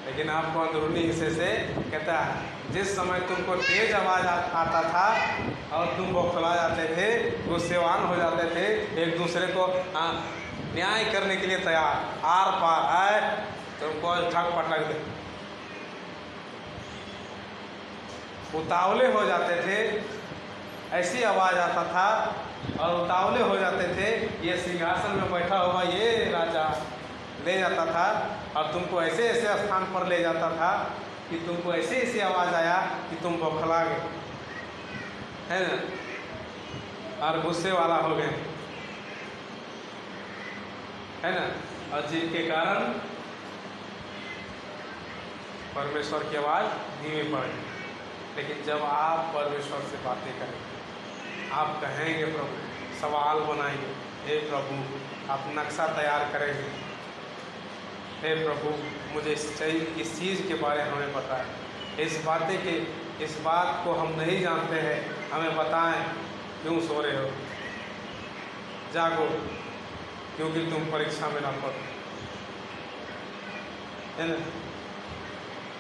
लेकिन आपको अंदरूनी हिस्से से कहता है जिस समय तुमको तेज आवाज़ आता था और तुम बौखला जाते थे, गुस्सेवान हो जाते थे, एक दूसरे को न्याय करने के लिए तैयार, आर पार आए तुमको ठक पटक दे, उतावले हो जाते थे, ऐसी आवाज़ आता था और उतावले हो जाते थे। ये सिंहासन में बैठा हुआ ये राजा ले जाता था और तुमको ऐसे ऐसे स्थान पर ले जाता था कि तुमको ऐसे ऐसी आवाज़ आया कि तुम बौखला गए, है ना, और गुस्से वाला हो गए, है ना, और जिसके कारण परमेश्वर की आवाज़ धीमी पड़ी। लेकिन जब आप परमेश्वर से बातें करेंगे, आप कहेंगे प्रभु, सवाल बनाएंगे, हे प्रभु आप नक्शा तैयार करेंगे, हे प्रभु मुझे इस चीज़ के बारे में हमें बताएं, इस बात को हम नहीं जानते हैं, हमें बताएं, क्यों सो रहे हो, जागो क्योंकि तुम परीक्षा में ना पढ़ो, है ना,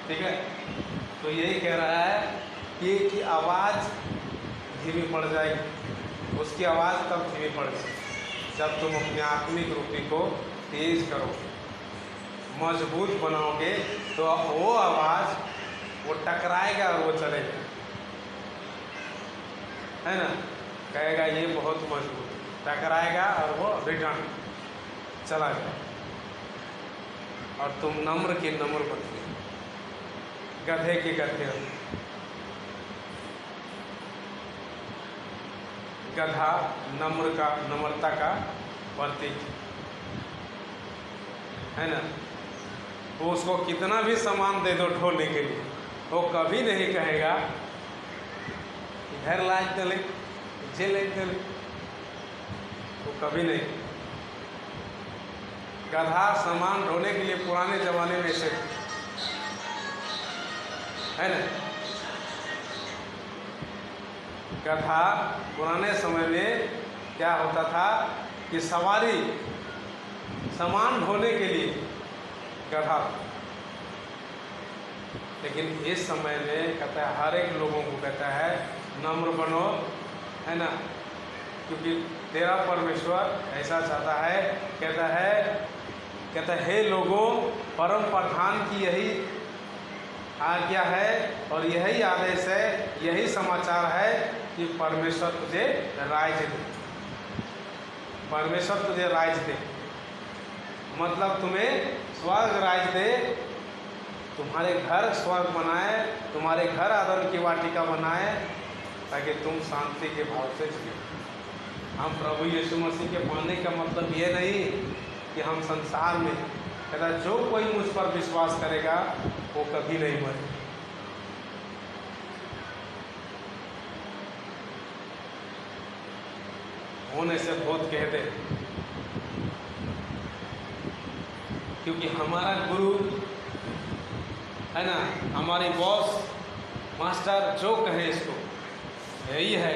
ठीक है। तो यही कह रहा है कि आवाज़ धीमी पड़ जाएगी। उसकी आवाज़ तब धीमी पड़ेगी जब तुम अपने आत्मिक रूपी को तेज करो, मजबूत बनाओगे, तो वो आवाज़ वो टकराएगा और वो चलेगा, है ना, कहेगा ये बहुत मजबूत, टकराएगा और वो रिटर्न चला गया, और तुम नम्र के नम्र बनते, गधे के गधे हो। गधा नम्रता का प्रतीक है ना। वो उसको कितना भी सामान दे दो ढोने के लिए, वो कभी नहीं कहेगा घर लाए चले जेल चले, वो कभी नहीं। गधा सामान ढोने के लिए पुराने ज़माने में से, है ना, गधा पुराने समय में क्या होता था कि सवारी सामान ढोने के लिए गधा, लेकिन इस समय में कहता है हर एक लोगों को कहता है नम्र बनो, है ना, क्योंकि तेरा परमेश्वर ऐसा चाहता है। कहता है हे लोगों, परम प्रधान की यही आज्ञा है और यही आदेश है, यही समाचार है कि परमेश्वर तुझे राज्य दे, परमेश्वर तुझे राज्य दे, मतलब तुम्हें स्वर्ग राज्य दे, तुम्हारे घर स्वर्ग बनाए, तुम्हारे घर आदर की वाटिका बनाए, ताकि तुम शांति के भाव से जिए। हम प्रभु यीशु मसीह के पाने का मतलब ये नहीं कि हम संसार में, कहता जो कोई मुझ पर विश्वास करेगा वो कभी नहीं मरे। होने से बहुत कहते, क्योंकि हमारा गुरु है ना, हमारी बॉस मास्टर जो कहे इसको यही है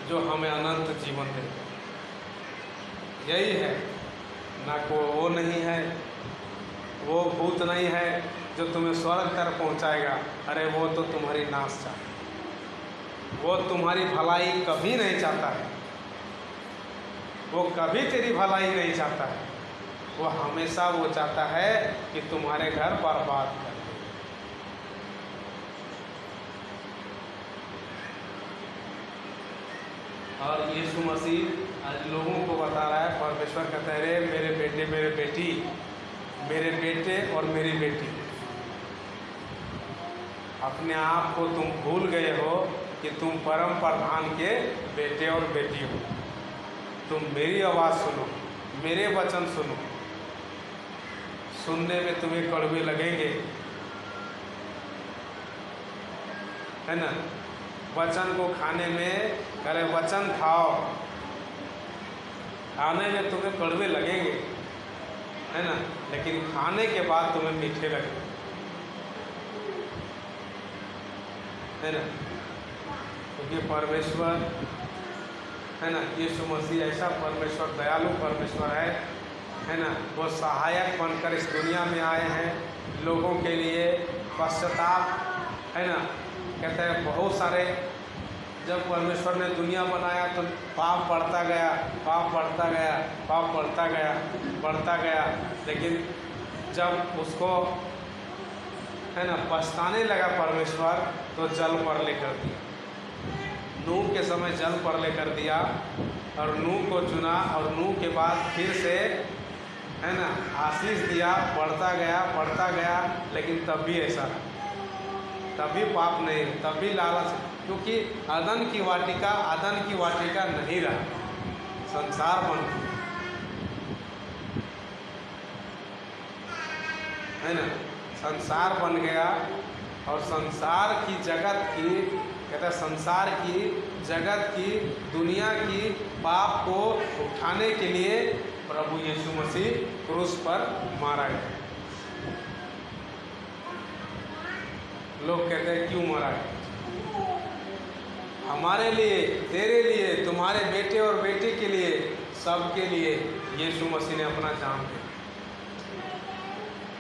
जो हमें अनंत जीवन दे, यही है, ना को वो नहीं है, वो भूत नहीं है जो तुम्हें स्वर्ग तक पहुंचाएगा। अरे वो तो तुम्हारी नाश चाहता, वो तुम्हारी भलाई कभी नहीं चाहता है, वो कभी तेरी भलाई नहीं चाहता है, वो हमेशा वो चाहता है कि तुम्हारे घर बर्बाद कर दे। और यीशु मसीह आज लोगों को बता रहा है, परमेश्वर कहता है रे मेरे बेटे मेरे बेटी, मेरे बेटे और मेरी बेटी, अपने आप को तुम भूल गए हो कि तुम परम प्रधान के बेटे और बेटी हो। तुम मेरी आवाज़ सुनो, मेरे वचन सुनो। सुनने में तुम्हें कड़वे लगेंगे, है ना। वचन को खाने में, अरे वचन खाओ, खाने में तुम्हें कड़वे लगेंगे, है ना, लेकिन खाने के बाद तुम्हें मीठे लगेंगे, है ना। क्योंकि परमेश्वर, है ना, यीशु मसीह ऐसा परमेश्वर, दयालु परमेश्वर है ना। वो सहायक बनकर इस दुनिया में आए हैं लोगों के लिए। पश्चाताप, है ना, कहते हैं बहुत सारे, जब परमेश्वर ने दुनिया बनाया तो पाप बढ़ता गया, पाप बढ़ता गया, पाप बढ़ता गया, बढ़ता गया। लेकिन जब उसको, है ना, पछताने लगा परमेश्वर, तो जल पर लेकर दिया। नूह के समय जल पर लेकर दिया और नूह को चुना, और नूह के बाद फिर से, है ना, आशीष दिया, बढ़ता गया, बढ़ता गया। लेकिन तब भी ऐसा, तब भी पाप नहीं, तब भी लालच, क्योंकि अदन की वाटिका नहीं रहा, संसार बन गया, है ना, संसार बन गया। और संसार की जगत की, कहता है संसार की जगत की, दुनिया की पाप को उठाने के लिए प्रभु यीशु मसीह क्रूस पर मारा गया। लोग कहते हैं क्यों मारा गया? हमारे लिए, तेरे लिए, तुम्हारे बेटे और बेटी के लिए, सबके लिए यीशु मसीह ने अपना जान दिया।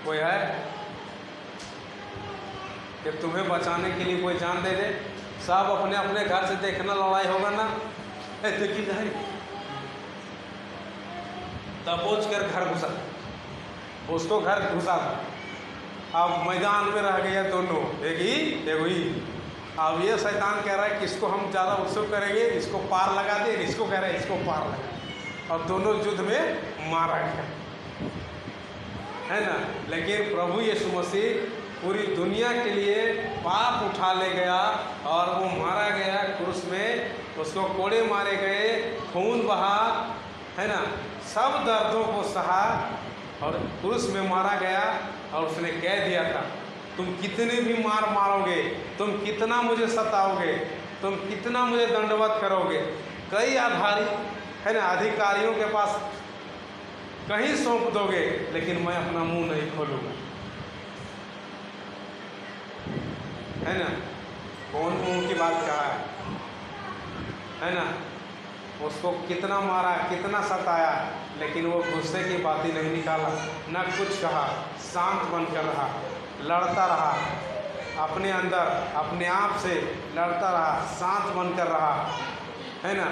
कोई है कि तुम्हें बचाने के लिए कोई जान दे दे? सब अपने अपने घर से देखना, लड़ाई होगा ना, देखी जाए, दबोच कर घर घुसा, उसको घर घुसा, अब मैदान में रह गया दोनों, एक ही। अब ये शैतान कह रहा है कि इसको हम ज़्यादा उत्सुक करेंगे, इसको पार लगा दे, इसको कह रहा है इसको पार लगा, और दोनों युद्ध में मारा गया, है ना। लेकिन प्रभु यीशु मसीह पूरी दुनिया के लिए पाप उठा ले गया, और वो मारा गया क्रूस में, उसको कोड़े मारे गए, खून बहा, है ना, सब दर्दों को सहा और क्रूस में मारा गया। और उसने कह दिया था, तुम कितने भी मार मारोगे, तुम कितना मुझे सताओगे, तुम कितना मुझे दंडवत करोगे, कई आधारी, है ना, अधिकारियों के पास कहीं सौंप दोगे, लेकिन मैं अपना मुंह नहीं खोलूंगा, है ना। कौन मुंह की बात कहा है ना। उसको कितना मारा, कितना सताया, लेकिन वो गुस्से की बात ही नहीं निकाला, न कुछ कहा, शांत बनकर रहा, लड़ता रहा, अपने अंदर अपने आप से लड़ता रहा, शांत बनकर रहा, है ना।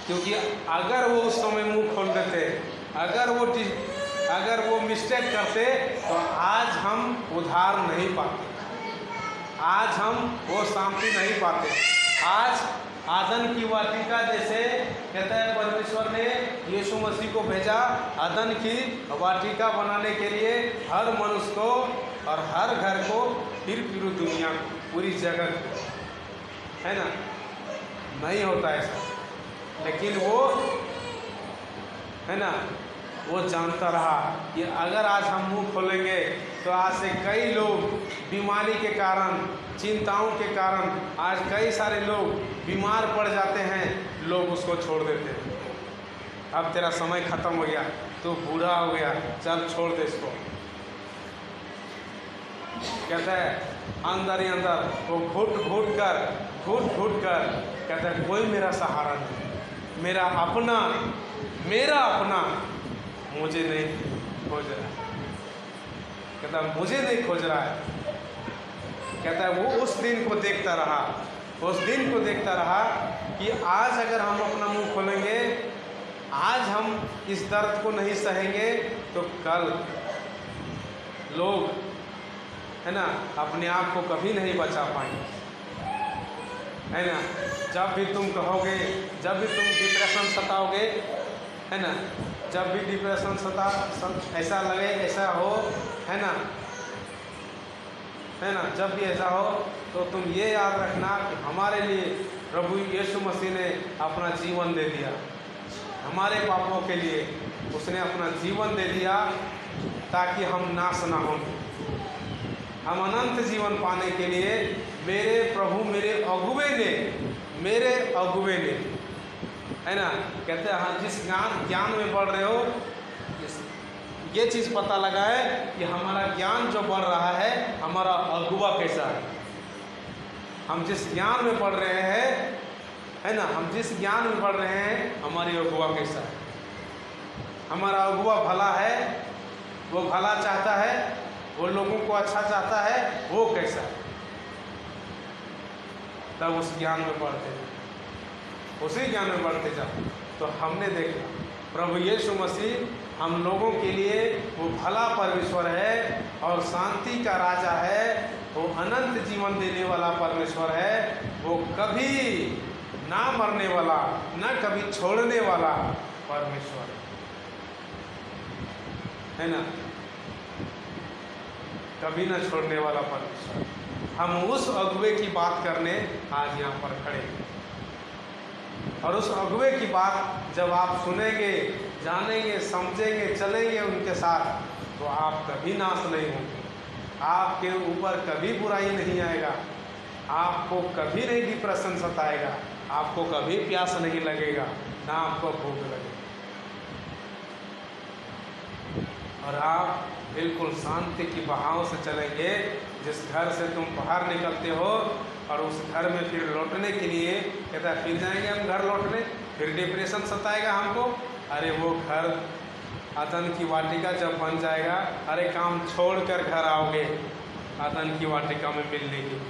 क्योंकि अगर वो उस समय मुंह खोल देते, अगर वो मिस्टेक करते, तो आज हम उद्धार नहीं पाते, आज हम वो शांति नहीं पाते। आज आदन की वाटिका, जैसे कहता है परमेश्वर ने यीशु मसीह को भेजा आदन की वाटिका बनाने के लिए, हर मनुष्य को और हर घर को, फिर पूरी दुनिया को, पूरी जगत को, है ना। नहीं होता ऐसा, लेकिन वो, है ना, वो जानता रहा कि अगर आज हम मुंह खोलेंगे तो आज से कई लोग बीमारी के कारण, चिंताओं के कारण, आज कई सारे लोग बीमार पड़ जाते हैं, लोग उसको छोड़ देते हैं। अब तेरा समय ख़त्म हो गया, तो बूढ़ा हो गया, चल छोड़ दे इसको। कहता है अंदर ही अंदर वो घुट घुट कर कहता है कोई मेरा सहारा नहीं, मेरा अपना मुझे नहीं खोज रहा है। कहता मुझे नहीं खोज रहा है। कहता है वो उस दिन को देखता रहा कि आज अगर हम अपना मुंह खोलेंगे, आज हम इस दर्द को नहीं सहेंगे तो कल लोग, है ना, अपने आप को कभी नहीं बचा पाएंगे, है ना। जब भी तुम कहोगे, जब भी तुम डिप्रेशन सताओगे, है ना, जब भी डिप्रेशन ऐसा लगे, ऐसा हो, है ना, जब भी ऐसा हो तो तुम ये याद रखना कि हमारे लिए प्रभु यीशु मसीह ने अपना जीवन दे दिया, हमारे पापों के लिए उसने अपना जीवन दे दिया ताकि हम नाश ना हों। हम अनंत जीवन पाने के लिए मेरे प्रभु, मेरे अगुवे ने, है ना, कहते हैं हाँ, जिस ज्ञान में बढ़ रहे हो, ये चीज़ पता लगा है कि हमारा ज्ञान जो बढ़ रहा है, हमारा अगुवा कैसा है। हम जिस ज्ञान में पढ़ रहे हैं, है ना, हम जिस ज्ञान में पढ़ रहे हैं, हमारी अगुवा कैसा है। हमारा अगुवा भला है, वो भला चाहता है, वो लोगों को अच्छा चाहता है, वो कैसा है। तब उस ज्ञान में पढ़ते हैं, उसी ज्ञान में बढ़ते जाओ। तो हमने देखा प्रभु यीशु मसीह हम लोगों के लिए वो भला परमेश्वर है और शांति का राजा है, वो अनंत जीवन देने वाला परमेश्वर है, वो कभी ना मरने वाला, ना कभी छोड़ने वाला परमेश्वर है ना, कभी ना छोड़ने वाला परमेश्वर। हम उस अगुवे की बात करने आज यहाँ पर खड़े हैं, और उस अगुवे की बात जब आप सुनेंगे, जानेंगे, समझेंगे, चलेंगे उनके साथ, तो आप कभी नाश नहीं होंगे, आपके ऊपर कभी बुराई नहीं आएगा, आपको कभी नहीं डिप्रेशन सताएगा, आपको कभी प्यास नहीं लगेगा, ना आपको भूख लगेगी, और आप बिल्कुल शांति की बहाव से चलेंगे। जिस घर से तुम बाहर निकलते हो और उस घर में फिर लौटने के लिए कहता फिर जाएंगे हम घर लौटने, फिर डिप्रेशन सताएगा हमको। अरे वो घर आतंक की वाटिका जब बन जाएगा, अरे काम छोड़कर घर आओगे आतंक की वाटिका में मिलने की।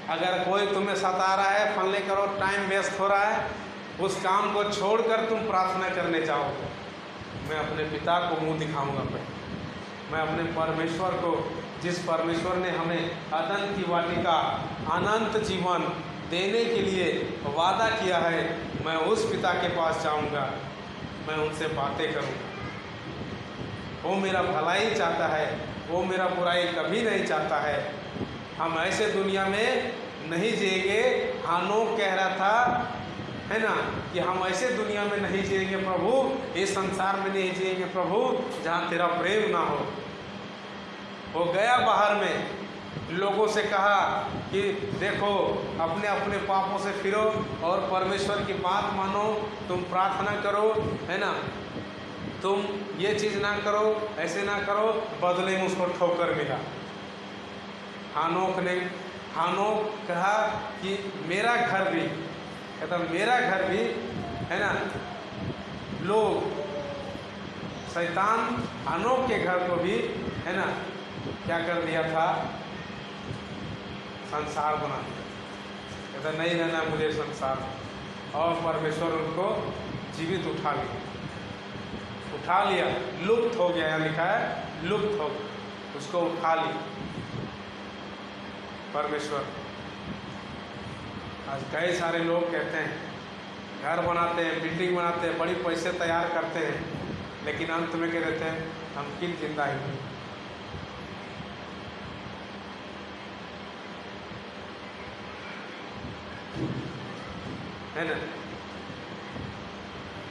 अगर कोई तुम्हें सता रहा है, फलने करो, टाइम वेस्ट हो रहा है, उस काम को छोड़कर तुम प्रार्थना करने जाओगे, मैं अपने पिता को मुंह दिखाऊंगा पहले, मैं अपने परमेश्वर को, जिस परमेश्वर ने हमें अनंत की वाटिका, अनंत जीवन देने के लिए वादा किया है, मैं उस पिता के पास जाऊंगा, मैं उनसे बातें करूंगा। वो मेरा भलाई चाहता है, वो मेरा बुराई कभी नहीं चाहता है। हम ऐसे दुनिया में नहीं जिएंगे। हानोक कह रहा था, है ना, कि हम ऐसे दुनिया में नहीं जिएंगे प्रभु, इस संसार में नहीं जिएंगे प्रभु जहाँ तेरा प्रेम ना हो। वो गया बाहर में, लोगों से कहा कि देखो अपने अपने पापों से फिरो और परमेश्वर की बात मानो, तुम प्रार्थना करो, है ना, तुम ये चीज़ ना करो, ऐसे ना करो, बदले में उसको ठोकर मिला। हानोक कहा कि मेरा घर भी, कहता मेरा घर भी, है ना, लोग शैतान हानोक के घर को भी, है ना, क्या कर दिया था, संसार बना दिया। कहता नहीं रहना मुझे संसार में, और परमेश्वर उनको जीवित उठा लिया, लुप्त हो गया, यहाँ लिखा है लुप्त हो, उसको उठा लिया परमेश्वर। आज कई सारे लोग कहते हैं, घर बनाते हैं, बिल्डिंग बनाते हैं, बड़ी पैसे तैयार करते हैं, लेकिन अंत में कह देते हैं हम किल जिंदा ही नहीं। है ना,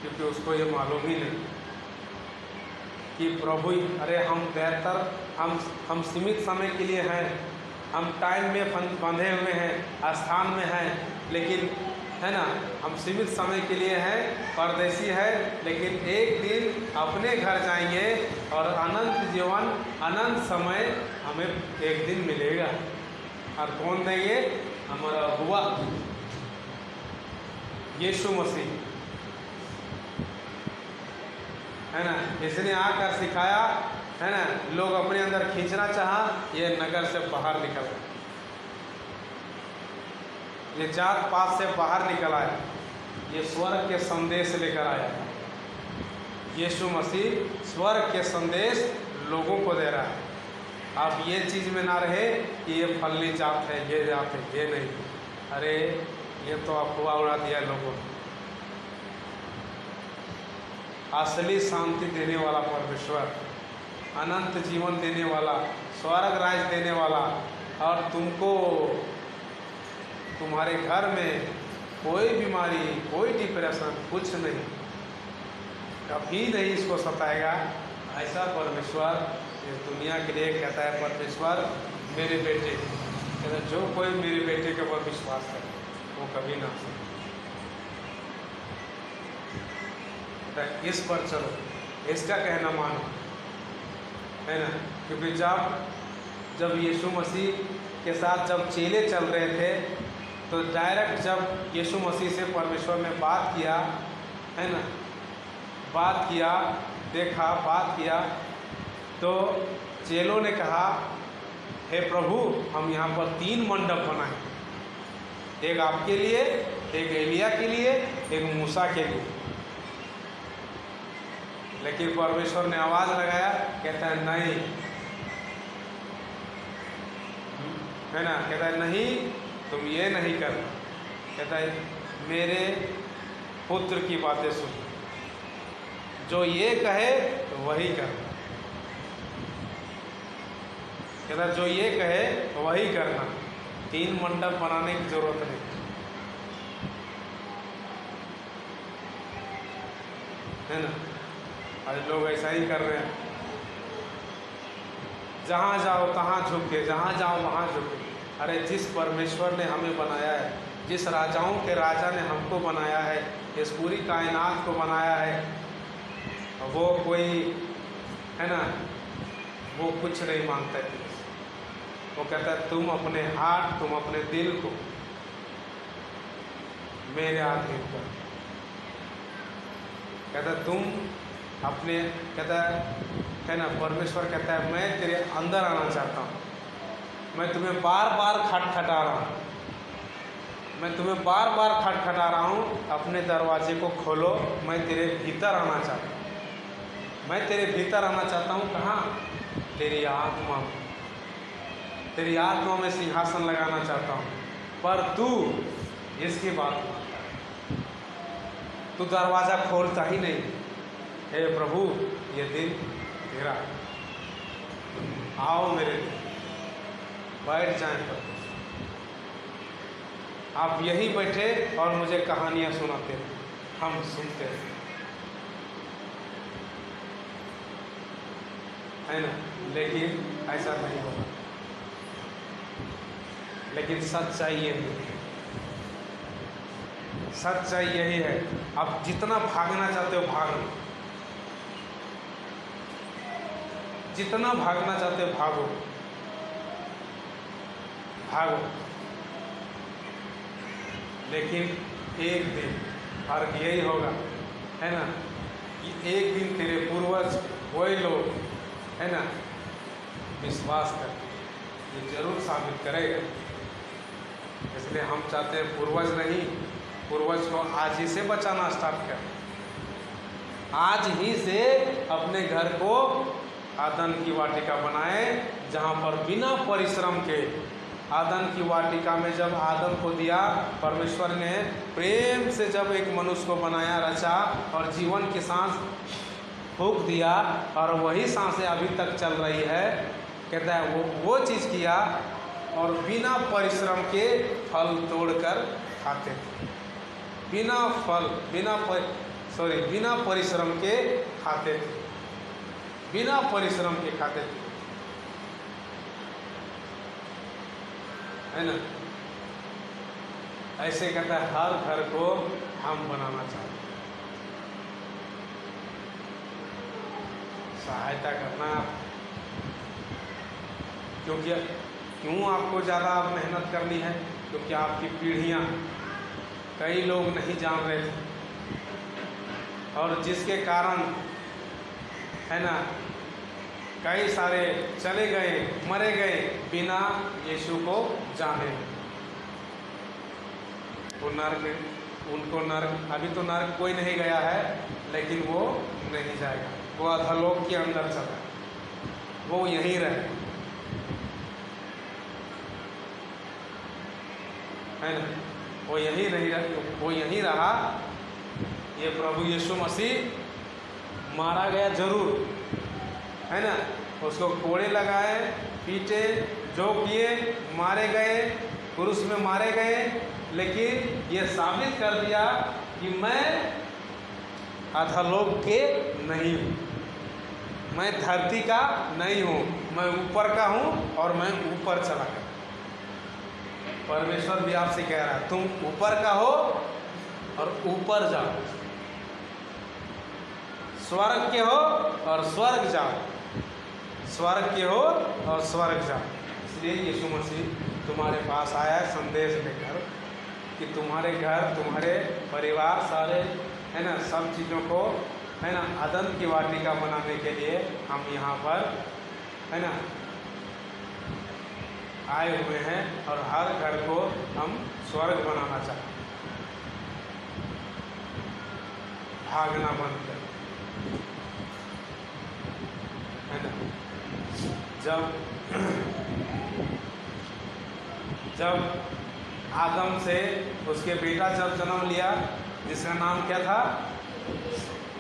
क्योंकि उसको ये मालूम ही नहीं कि प्रभु, अरे हम बेहतर, हम सीमित समय के लिए हैं, हम टाइम में बंधे हुए हैं, स्थान में हैं, लेकिन, है ना, हम सीमित समय के लिए हैं, परदेसी है, लेकिन एक दिन अपने घर जाएंगे और अनंत जीवन, अनंत समय हमें एक दिन मिलेगा। और कौन देंगे? हमारा हुआ यीशु मसीह, है ना। इसने आकर सिखाया, है ना, लोग अपने अंदर खींचना चाहा, ये नगर से बाहर निकल गया, ये जात पात से बाहर निकल आया, ये स्वर्ग के संदेश लेकर आया है। यीशु मसीह स्वर्ग के संदेश लोगों को दे रहा है। आप ये चीज़ में ना रहे कि ये फलनी जात है, ये जात है, ये नहीं। अरे ये तो अफवाह उड़ा दिया लोगों ने। असली शांति देने वाला परमेश्वर, अनंत जीवन देने वाला, स्वर्ग राज देने वाला, और तुमको तुम्हारे घर में कोई बीमारी, कोई डिप्रेशन, कुछ नहीं, कभी नहीं इसको सताएगा। ऐसा परमेश्वर इस दुनिया के लिए कहता है, परमेश्वर मेरे बेटे, कहता है जो कोई मेरे बेटे के ऊपर विश्वास करे वो कभी ना सके। इस पर चलो, इसका कहना मानो, है ना। क्योंकि जब यीशु मसीह के साथ जब चेले चल रहे थे तो डायरेक्ट जब यीशु मसीह से परमेश्वर ने बात किया, है ना, बात किया, देखा, बात किया, तो चेलों ने कहा, हे प्रभु, हम यहाँ पर 3 मंडप बनाए, एक आपके लिए, एक एलिया के लिए, एक मूसा के लिए। लेकिन परमेश्वर ने आवाज़ लगाया, कहता है नहीं, है ना, कहता है नहीं, तुम ये नहीं करना। कहता है मेरे पुत्र की बातें सुन, जो ये कहे तो वही करना। कहता है जो ये कहे तो वही करना, 3 मंडप बनाने की जरूरत नहीं, है ना। आज लोग ऐसा ही कर रहे हैं, जहाँ जाओ तहाँ झुके, जहाँ जाओ वहाँ झुके। अरे जिस परमेश्वर ने हमें बनाया है, जिस राजाओं के राजा ने हमको बनाया है, इस पूरी कायनात को बनाया है, वो कोई, है ना, वो कुछ नहीं मांगता है। वो कहता है तुम अपने हाथ, तुम अपने दिल को मेरे अधीन कर। कहता है तुम अपने, कहता है ना, परमेश्वर कहता है मैं तेरे अंदर आना चाहता हूँ, मैं तुम्हें बार बार खटखटा रहा हूँ, मैं तुम्हें बार बार खटखटा रहा हूँ, अपने दरवाजे को खोलो, मैं तेरे भीतर आना चाहता हूँ, मैं तेरे भीतर आना चाहता हूँ। कहाँ? तेरी आत्मा में, तेरी आत्मा में सिंहासन लगाना चाहता हूँ। पर तू इसकी बात मानता है, तू दरवाज़ा खोलता ही नहीं। हे प्रभु, ये दिन तेरा, आओ मेरे दिन, बैठ जाएं पर आप यहीं बैठे और मुझे कहानियाँ सुनाते हैं, हम सुनते हैं, है ना। लेकिन ऐसा नहीं होगा। लेकिन सच्चाई यही है, सच्चाई यही है। आप जितना भागना चाहते हो भागो, जितना भागना चाहते हो भागो, भागो। लेकिन एक दिन फर्क यही होगा, है ना, कि एक दिन तेरे पूर्वज, वही लोग, है ना, विश्वास कर ये जरूर साबित करेगा। इसलिए हम चाहते हैं पूर्वज नहीं, पूर्वज को आज ही से बचाना स्टार्ट कर, आज ही से अपने घर को आदन की वाटिका बनाए, जहाँ पर बिना परिश्रम के, आदन की वाटिका में जब आदम को दिया, परमेश्वर ने प्रेम से जब एक मनुष्य को बनाया, रचा और जीवन की सांस फूंक दिया, और वही सांसें अभी तक चल रही है। कहता है वो चीज़ किया और बिना परिश्रम के फल तोड़कर खाते थे, बिना परिश्रम के खाते थे, बिना परिश्रम के खाते थे, है ना। ऐसे कहता है हर घर को हम बनाना चाहते हैं, सहायता करना। क्यों आपको ज़्यादा मेहनत करनी है? क्योंकि आपकी पीढ़ियाँ, कई लोग नहीं जान रहे थे, और जिसके कारण, है ना, कई सारे चले गए, मरे गए बिना यीशु को जाने। वो नर्क उनको नरक, अभी तो नरक कोई नहीं गया है, लेकिन वो नहीं जाएगा, वो अधोलोक के अंदर चला, वो यहीं रहे, है ना, वो यहीं नहीं रहा, वो यहीं रहा। ये प्रभु यीशु मसीह मारा गया जरूर, है ना, उसको कोड़े लगाए, पीटे, जो किए, मारे गए, क्रूस में मारे गए, लेकिन ये साबित कर दिया कि मैं अधोलोक के नहीं हूँ, मैं धरती का नहीं हूँ, मैं ऊपर का हूँ और मैं ऊपर चला गया। परमेश्वर भी आपसे कह रहा है तुम ऊपर का हो और ऊपर जाओ, स्वर्ग के हो और स्वर्ग जाओ, स्वर्ग के हो और स्वर्ग जाओ। इसलिए यीशु मसीह तुम्हारे पास आया है संदेश लेकर कि तुम्हारे घर, तुम्हारे परिवार सारे, है ना, सब चीज़ों को, है ना, अदन की वाटिका बनाने के लिए हम यहाँ पर, है ना, आए हुए हैं और हर घर को हम स्वर्ग बनाना चाहते हैं, भागना बंद कर, है ना। जब आदम से उसके बेटा जब जन्म लिया, जिसका नाम क्या था,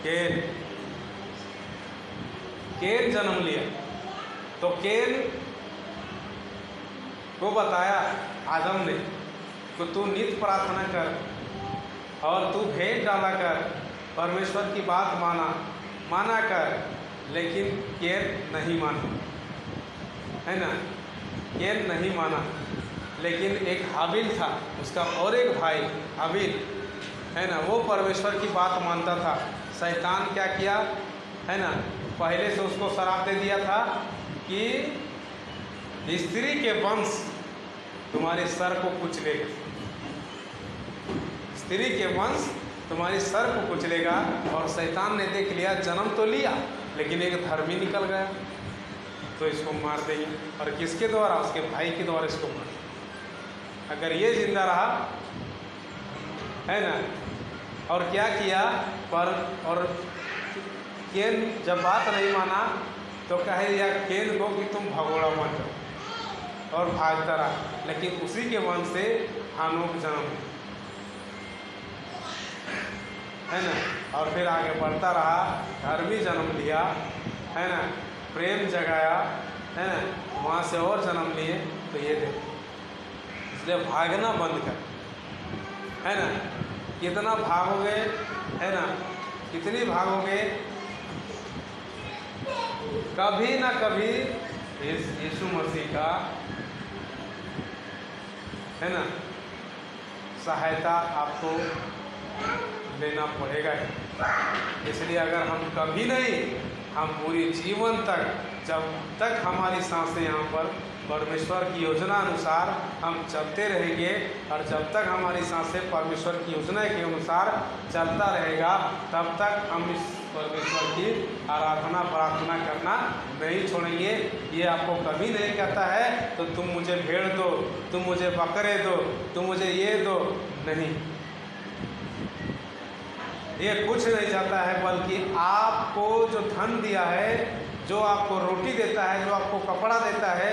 केन, केन जन्म लिया, तो केन को बताया आदम ने कि तू नित्य प्रार्थना कर और तू भेंट डाला कर, परमेश्वर की बात माना कर, लेकिन केन नहीं माना, है ना, केन नहीं माना। लेकिन एक हाबिल था, उसका और एक भाई हाबिल, है ना, वो परमेश्वर की बात मानता था। शैतान क्या किया, है ना, पहले से उसको शराप दे दिया था कि स्त्री के वंश तुम्हारे सर को कुचलेगा, स्त्री के वंश तुम्हारे सर को कुचलेगा। और शैतान ने देख लिया, जन्म तो लिया लेकिन एक धर्मी निकल गया, तो इसको मार देंगे। और किसके द्वारा, उसके भाई के द्वारा इसको मार। अगर ये जिंदा रहा, है ना, और क्या किया, और केन जब बात नहीं माना तो कह दिया केन को कि तुम भगोड़ा मत जाओ, और भागता रहा। लेकिन उसी के वंश से हानोक जन्म, है ना, और फिर आगे बढ़ता रहा, धर्मी जन्म लिया, है ना, प्रेम जगाया, है ना, वहाँ से और जन्म लिए। तो ये देखो, इसलिए भागना बंद कर, है ना, कितना भागोगे, है ना, कितनी भागोगे, कभी ना कभी इस यीशु मसीह का, है ना, सहायता आपको लेना पड़ेगा ही। इसलिए अगर हम कभी नहीं, हम पूरी जीवन तक, जब तक हमारी सांसें यहाँ पर परमेश्वर की योजना अनुसार हम चलते रहेंगे, और जब तक हमारी सांसें परमेश्वर की योजना के अनुसार चलता रहेगा, तब तक हम इस परमेश्वर की आराधना प्रार्थना करना नहीं छोड़ेंगे। ये आपको कभी नहीं कहता है तो तुम मुझे भेड़ दो, तुम मुझे बकरे दो, तुम मुझे ये दो, नहीं, ये कुछ नहीं चाहता है, बल्कि आपको जो धन दिया है, जो आपको रोटी देता है, जो आपको कपड़ा देता है,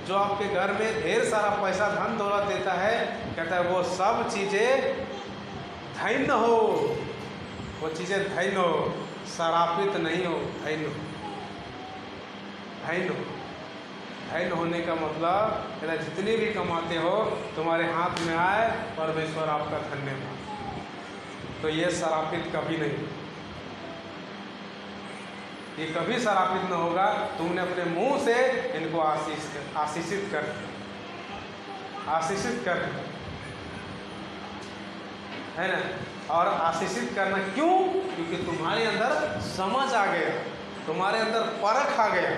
जो आपके घर में ढेर सारा पैसा धन दौलत देता है, कहता है वो सब चीज़ें धन्य हो, वो चीज़ें धन्य हो, शरापित नहीं हो, धन्य हो, धन्य हो। धन्य होने का मतलब कहता जितनी भी कमाते हो तुम्हारे हाथ में आए, परमेश्वर आपका धन्यवाद। तो ये शरापित कभी नहीं, ये कभी शरापित न होगा। तुमने अपने मुंह से इनको आशीषित कर, है ना, और आशीषित करना क्यों? क्योंकि तुम्हारे अंदर समझ आ गया, तुम्हारे अंदर परख आ गया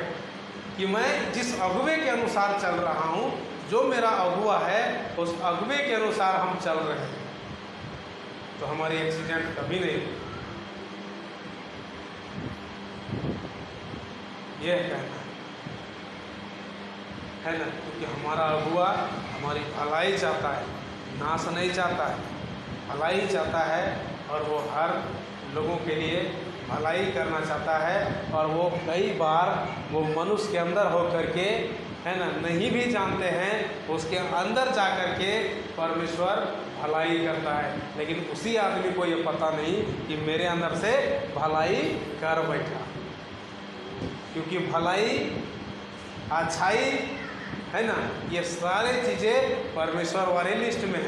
कि मैं जिस अगुवे के अनुसार चल रहा हूँ, जो मेरा अगुआ है उस अगुवे के अनुसार हम चल रहे हैं, तो हमारी एक्सीडेंट कभी नहीं। ये कहना है ना, क्योंकि हमारा अगुआ हमारी भलाई चाहता है, नाश नहीं चाहता है। भलाई चाहता है और वो हर लोगों के लिए भलाई करना चाहता है। और वो कई बार वो मनुष्य के अंदर हो करके, है ना, नहीं भी जानते हैं, उसके अंदर जा कर के परमेश्वर भलाई करता है, लेकिन उसी आदमी को ये पता नहीं कि मेरे अंदर से भलाई कर बैठा। क्योंकि भलाई, अच्छाई, है ना, ये सारे चीज़ें परमेश्वर वाले लिस्ट में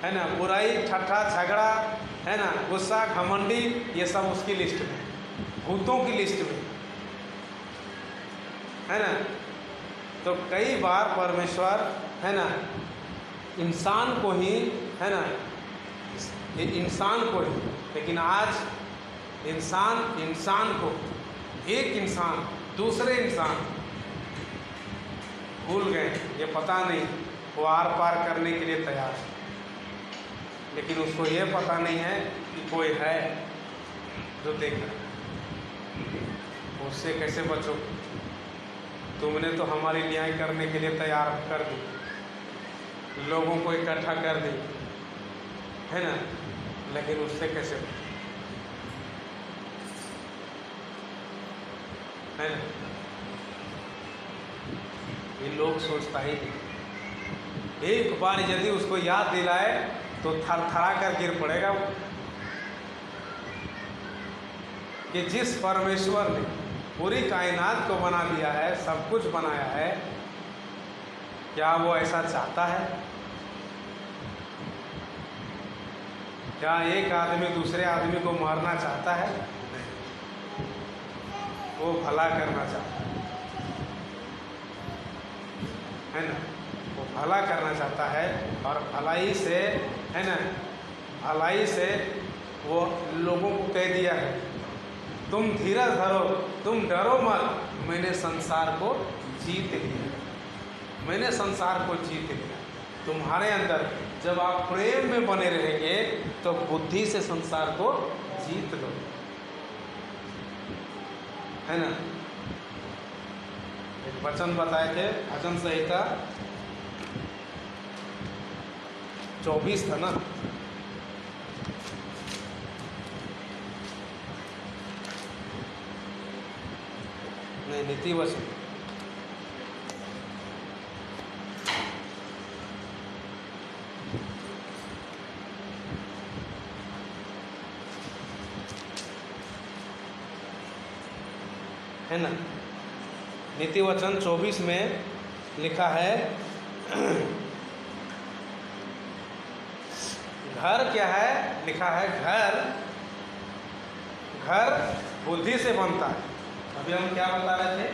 है ना। बुराई, ठट्ठा, झगड़ा, है ना, गुस्सा, घमंडी, ये सब उसकी लिस्ट में, भूतों की लिस्ट में, है ना। तो कई बार परमेश्वर, है ना, इंसान को ही, है ना, इंसान को ही, लेकिन आज इंसान को, एक इंसान दूसरे इंसान भूल गए, ये पता नहीं, वो आर पार करने के लिए तैयार है, लेकिन उसको ये पता नहीं है कि कोई है जो देख रहा है। उससे कैसे बचो? तुमने तो हमारी न्याय करने के लिए तैयार कर दी, लोगों को इकट्ठा कर दी, है ना, लेकिन उससे कैसे बचो? है ना, ये लोग सोचता ही नहीं। एक बार यदि उसको याद दिलाए तो थरथरा कर गिर पड़ेगा कि जिस परमेश्वर ने पूरी कायनात को बना दिया है, सब कुछ बनाया है, क्या वो ऐसा चाहता है? क्या एक आदमी दूसरे आदमी को मारना चाहता है? नहीं, वो भला करना चाहता है ना, वो भला करना चाहता है। और भलाई से, है ना, भलाई से वो लोगों को कह दिया है, तुम धीरज धरो, तुम डरो मत, मैंने संसार को जीत लिया, मैंने संसार को जीत लिया। तुम्हारे अंदर जब आप प्रेम में बने रहेंगे तो बुद्धि से संसार को जीत लो, है ना। एक वचन बताए थे, भजन संहिता 24 था ना, नहीं, नीति वचन, है ना। नीति वचन 24 में लिखा है, घर क्या है? लिखा है घर बुद्धि से बनता है। अभी हम क्या बता रहे थे?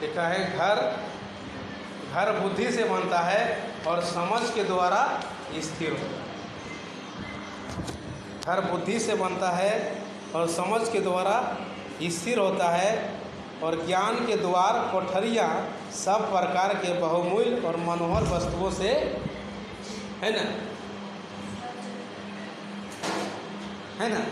लिखा है घर बुद्धि से बनता है और समझ के द्वारा स्थिर होता है। घर बुद्धि से बनता है और समझ के द्वारा स्थिर होता है, और ज्ञान के द्वार कोठरियाँ सब प्रकार के बहुमूल्य और मनोहर वस्तुओं से, है ना, है ना।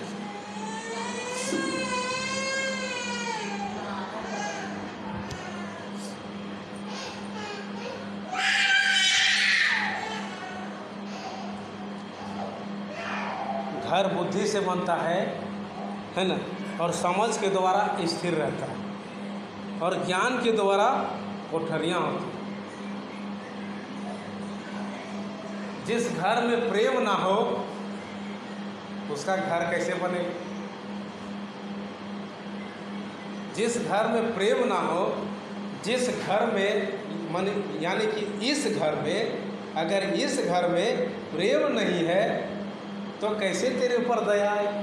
घर बुद्धि से बनता है ना, और समझ के द्वारा स्थिर रहता है, और ज्ञान के द्वारा कोठरियाँ होती हैं। जिस घर में प्रेम ना हो उसका घर कैसे बनेगा? जिस घर में प्रेम ना हो, जिस घर में मन, यानी कि इस घर में, अगर इस घर में प्रेम नहीं है तो कैसे तेरे ऊपर दया आएगी?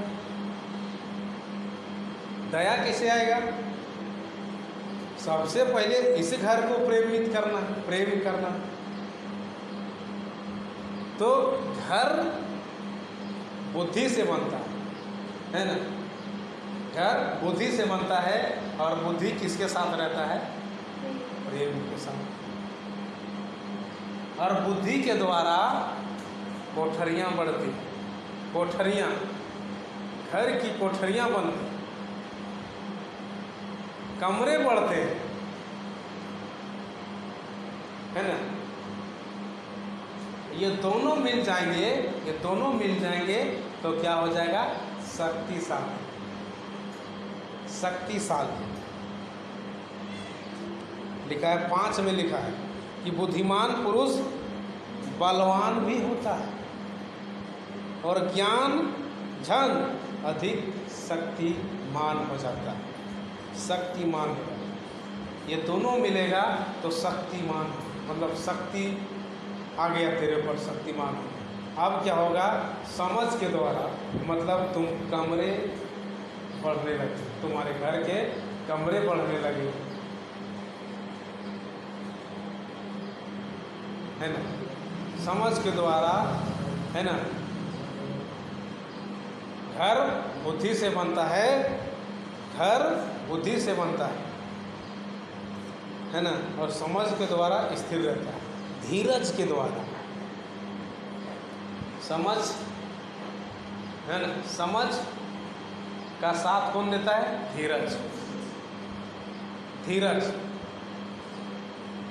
दया कैसे आएगा? सबसे पहले इस घर को प्रेम करना। तो घर बुद्धि से बनता है ना, घर बुद्धि से बनता है, और बुद्धि किसके साथ रहता है? प्रेम के साथ। और बुद्धि के द्वारा कोठरियाँ बढ़ती, कोठरियाँ, घर की कोठरियाँ बनती, कमरे बढ़ते, है ना। ये दोनों मिल जाएंगे, ये दोनों मिल जाएंगे तो क्या हो जाएगा? शक्तिशाली, शक्तिशाली। लिखा है 5 में लिखा है कि बुद्धिमान पुरुष बलवान भी होता है और ज्ञान जन अधिक शक्तिमान हो जाता है, शक्तिमान हो जाता है। ये दोनों मिलेगा तो शक्तिमान, मतलब शक्ति आ गया तेरे पर, शक्तिमान। अब क्या होगा? समझ के द्वारा, मतलब तुम कमरे बढ़ने लगे, तुम्हारे घर के कमरे बढ़ने लगे, है ना। समझ के द्वारा, है ना। घर बुद्धि से बनता है, घर बुद्धि से बनता है ना। और समझ के द्वारा स्थिर रहता है, धीरज के द्वारा। समझ, है ना, समझ का साथ कौन देता है? धीरज। धीरज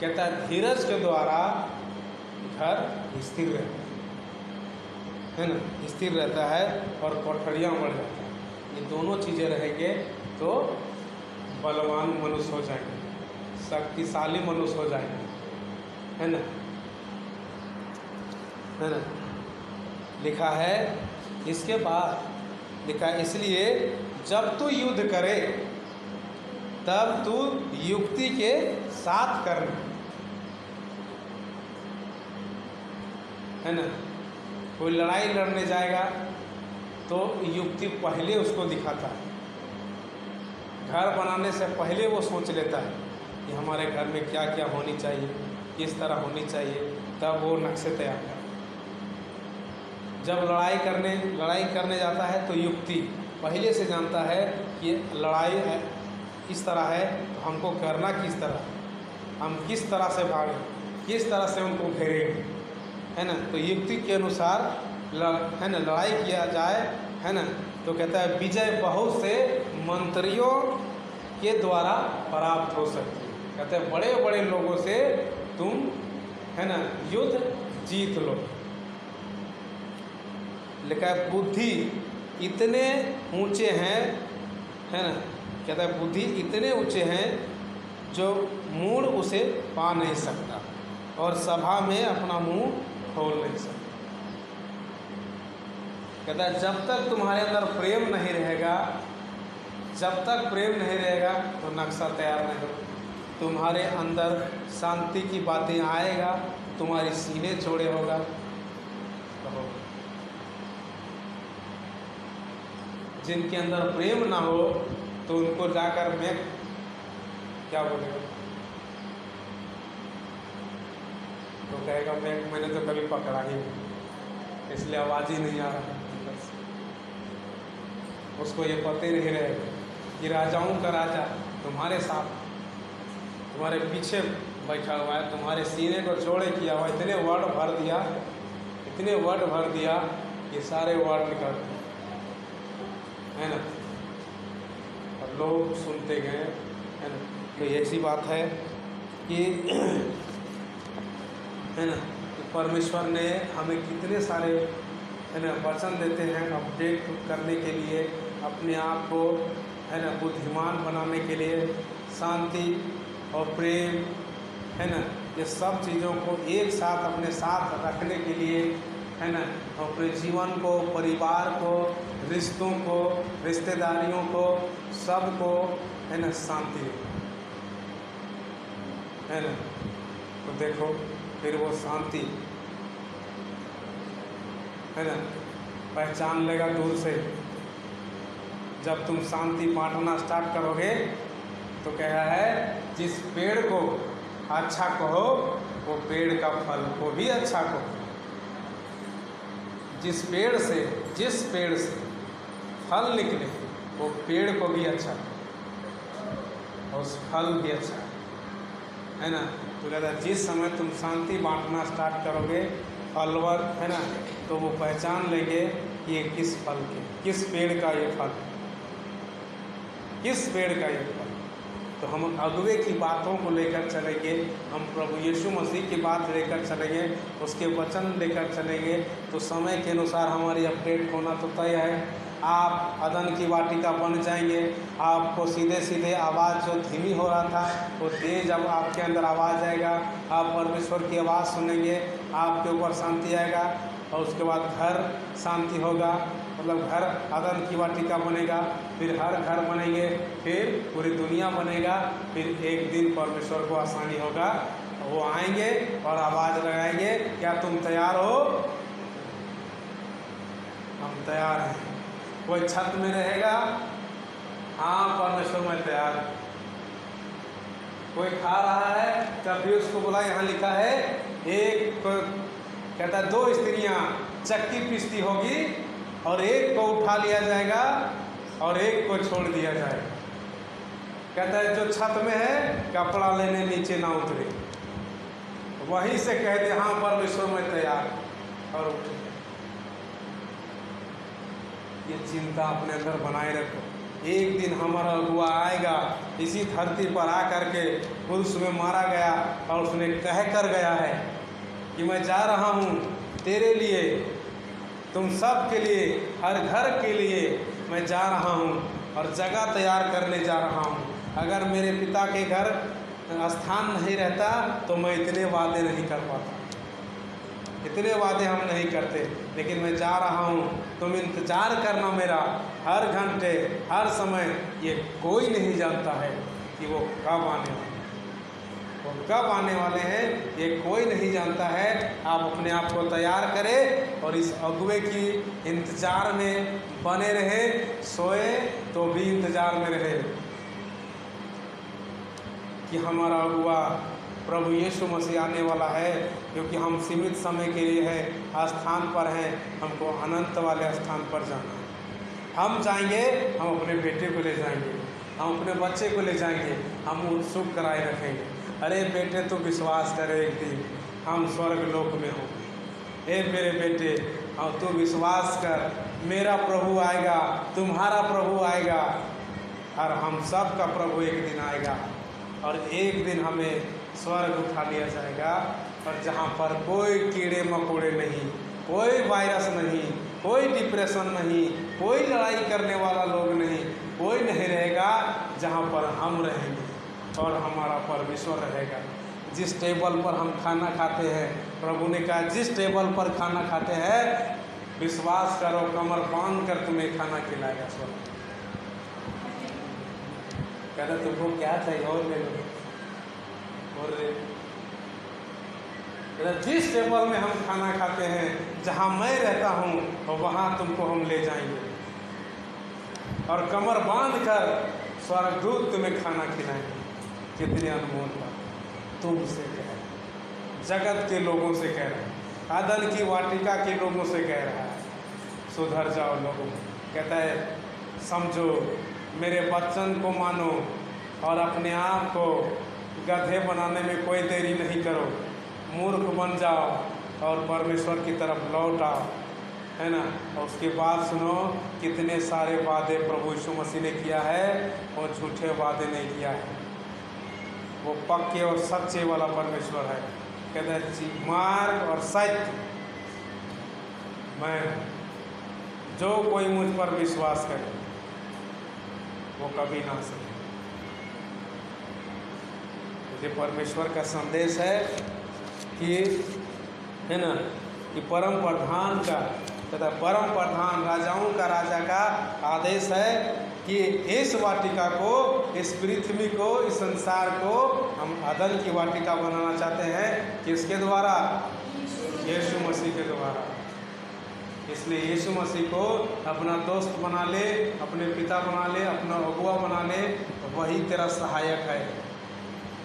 कहता है, धीरज के द्वारा घर स्थिर रहता है ना, स्थिर रहता है और कोठरियाँ बढ़ जाता है। ये दोनों चीज़ें रहेंगे तो बलवान मनुष्य हो जाएंगे, शक्तिशाली मनुष्य हो जाएंगे, है ना, है ना। लिखा है, इसके बाद लिखा है, इसलिए जब तू युद्ध करे तब तू युक्ति के साथ करना, है ना। कोई लड़ाई लड़ने जाएगा तो युक्ति पहले उसको दिखाता है। घर बनाने से पहले वो सोच लेता है कि हमारे घर में क्या क्या होनी चाहिए, किस तरह होनी चाहिए, तब वो नक्शे तैयार करता है। जब लड़ाई करने जाता है तो युक्ति पहले से जानता है कि लड़ाई इस तरह है तो हमको करना किस तरह, हम किस तरह से भागें, किस तरह से उनको घेरेंगे, है ना। तो युक्ति के अनुसार है ना लड़ाई किया जाए, है ना। तो कहता है विजय बहुत से मंत्रियों के द्वारा प्राप्त हो सकती है। कहते हैं बड़े बड़े लोगों से तुम, है ना, युद्ध जीत लो। लिखा है बुद्धि इतने ऊंचे हैं, है ना। कहता है बुद्धि इतने ऊंचे हैं जो मूढ़ उसे पा नहीं सकता और सभा में अपना मुंह खोल नहीं सकता। कहता है जब तक तुम्हारे अंदर प्रेम नहीं रहेगा, जब तक प्रेम नहीं रहेगा तो नक्शा तैयार नहीं होगा। तुम्हारे अंदर शांति की बातें आएगा, तुम्हारी सीने चौड़े होगा तो जिनके अंदर प्रेम ना हो तो उनको जाकर मैं क्या बोलेगा, तो कहेगा मैंने तो कभी पकड़ा ही नहीं, इसलिए आवाज़ ही नहीं आ रहा। उसको ये पता ही नहीं रहेगा कि राजाओं का राजा तुम्हारे साथ, तुम्हारे पीछे बैठा हुआ है, तुम्हारे सीने को चौड़े किया हुआ, इतने वर्ड भर दिया, इतने वर्ड भर दिया कि सारे वर्ड निकल, है ना, और लोग सुनते गए, है ना। तो ऐसी बात है कि है ना, तो परमेश्वर ने हमें कितने सारे, है ना, वचन देते हैं अपडेट करने के लिए, अपने आप को, है ना, बुद्धिमान बनाने के लिए, शांति और प्रेम, है ना, ये सब चीज़ों को एक साथ अपने साथ रखने के लिए, है ना, अपने जीवन को, परिवार को, रिश्तों को, रिश्तेदारियों को, सबको, है ना, शांति, है ना। तो देखो फिर वो शांति, है ना, पहचान लेगा दूर से। जब तुम शांति बांटना स्टार्ट करोगे तो क्या है, जिस पेड़ को अच्छा कहो वो पेड़ का फल को भी अच्छा कहो। जिस पेड़ से फल निकले वो पेड़ को भी अच्छा और उस फल भी अच्छा। है ना। तो कहता है जिस समय तुम शांति बांटना स्टार्ट करोगे फलवर, है ना, तो वो पहचान लेंगे ये किस फल के, किस पेड़ का ये फल, किस पेड़ का ये फल। तो हम अगुवे की बातों को लेकर चलेंगे, हम प्रभु यीशु मसीह की बात लेकर चलेंगे, उसके वचन लेकर चलेंगे, तो समय के अनुसार हमारी अपडेट होना तो तय है। आप अदन की वाटिका बन जाएंगे। आपको सीधे सीधे आवाज़ जो धीमी हो रहा था वो तेज अब आपके अंदर आवाज़ आएगा। आप परमेश्वर की आवाज़ सुनेंगे, आपके ऊपर शांति आएगा, और उसके बाद घर शांति होगा, मतलब घर अदन की वाटिका बनेगा, फिर हर घर बनेंगे, फिर पूरी दुनिया बनेगा, फिर एक दिन परमेश्वर को आसानी होगा, वो आएंगे और आवाज़ लगाएंगे, क्या तुम तैयार हो? हम तैयार हैं। कोई छत में रहेगा, हाँ परमेश्वर मैं तैयार। कोई खा रहा है, कभी उसको बोला, यहाँ लिखा है एक कहता है 2 स्त्रियाँ चक्की पीसती होगी और एक को उठा लिया जाएगा और एक को छोड़ दिया जाएगा। कहता है जो छत में है कपड़ा लेने नीचे ना उतरे, वहीं से कह दे हाँ परमेश्वर मैं तैयार, और उठे। ये चिंता अपने अंदर बनाए रखो। एक दिन हमारा अगुआ आएगा, इसी धरती पर आ करके क्रूस में मारा गया, और उसने कह कर गया है कि मैं जा रहा हूँ तेरे लिए, तुम सब के लिए, हर घर के लिए मैं जा रहा हूँ और जगह तैयार करने जा रहा हूँ। अगर मेरे पिता के घर स्थान नहीं रहता तो मैं इतने वादे नहीं कर पाता, इतने वादे हम नहीं करते, लेकिन मैं जा रहा हूँ, तुम इंतज़ार करना मेरा, हर घंटे हर समय। ये कोई नहीं जानता है कि वो कब आने वाले, वो कब आने वाले हैं, ये कोई नहीं जानता है। आप अपने आप को तैयार करें और इस अगुवे की इंतज़ार में बने रहे, सोए तो भी इंतज़ार में रहे कि हमारा अगुआ प्रभु यीशु मसीह आने वाला है, क्योंकि हम सीमित समय के लिए है, स्थान पर हैं, हमको अनंत वाले स्थान पर जाना है। हम जाएंगे, हम अपने बेटे को ले जाएंगे, हम अपने बच्चे को ले जाएंगे, हम उत्सुक कराए रखेंगे, अरे बेटे तू विश्वास करे एक दिन हम स्वर्ग लोक में होंगे। ए मेरे बेटे और तू विश्वास कर, मेरा प्रभु आएगा, तुम्हारा प्रभु आएगा, और हम सब का प्रभु एक दिन आएगा, और एक दिन हमें स्वर्ग उठा लिया जाएगा, और जहाँ पर कोई कीड़े मकोड़े नहीं, कोई वायरस नहीं, कोई डिप्रेशन नहीं, कोई लड़ाई करने वाला लोग नहीं, कोई नहीं रहेगा, जहाँ पर हम रहेंगे और हमारा परमेश्वर रहेगा। जिस टेबल पर हम खाना खाते हैं, प्रभु ने कहा जिस टेबल पर खाना खाते हैं, विश्वास करो कमर बांध कर तुम्हें खाना खिलाएगा स्वर्ग। कहता तुमको क्या चाहिए और ले लो, और जिस टेबल में हम खाना खाते हैं, जहाँ मैं रहता हूँ, तो वहाँ तुमको हम ले जाएंगे, और कमर बांध कर स्वर्गदूत तुम्हें खाना खिलाएंगे। कितने अनमोल बात तुमसे कह रहा है, जगत के लोगों से कह रहा है, अदन की वाटिका के लोगों से कह रहा है, सुधर जाओ लोगों। कहता है समझो, मेरे वचन को मानो और अपने आप को गधे बनाने में कोई देरी नहीं करो, मूर्ख बन जाओ और परमेश्वर की तरफ लौट आओ, है ना। और उसके बाद सुनो कितने सारे वादे प्रभु यीशु मसीह ने किया है, और झूठे वादे नहीं किया है। वो पक्के और सच्चे वाला परमेश्वर है। कहता है मार्ग और सत्य मैं, जो कोई मुझ पर विश्वास करे वो कभी ना सके। ये परमेश्वर का संदेश है कि, है ना, कि परम प्रधान का, तथा परम प्रधान राजाओं का राजा का आदेश है कि इस वाटिका को, इस पृथ्वी को, इस संसार को हम अदन की वाटिका बनाना चाहते हैं। किसके द्वारा? यीशु मसीह के द्वारा। इसलिए यीशु मसीह को अपना दोस्त बना ले, अपने पिता बना ले, अपना अगुआ बना ले, वही तेरा सहायक है।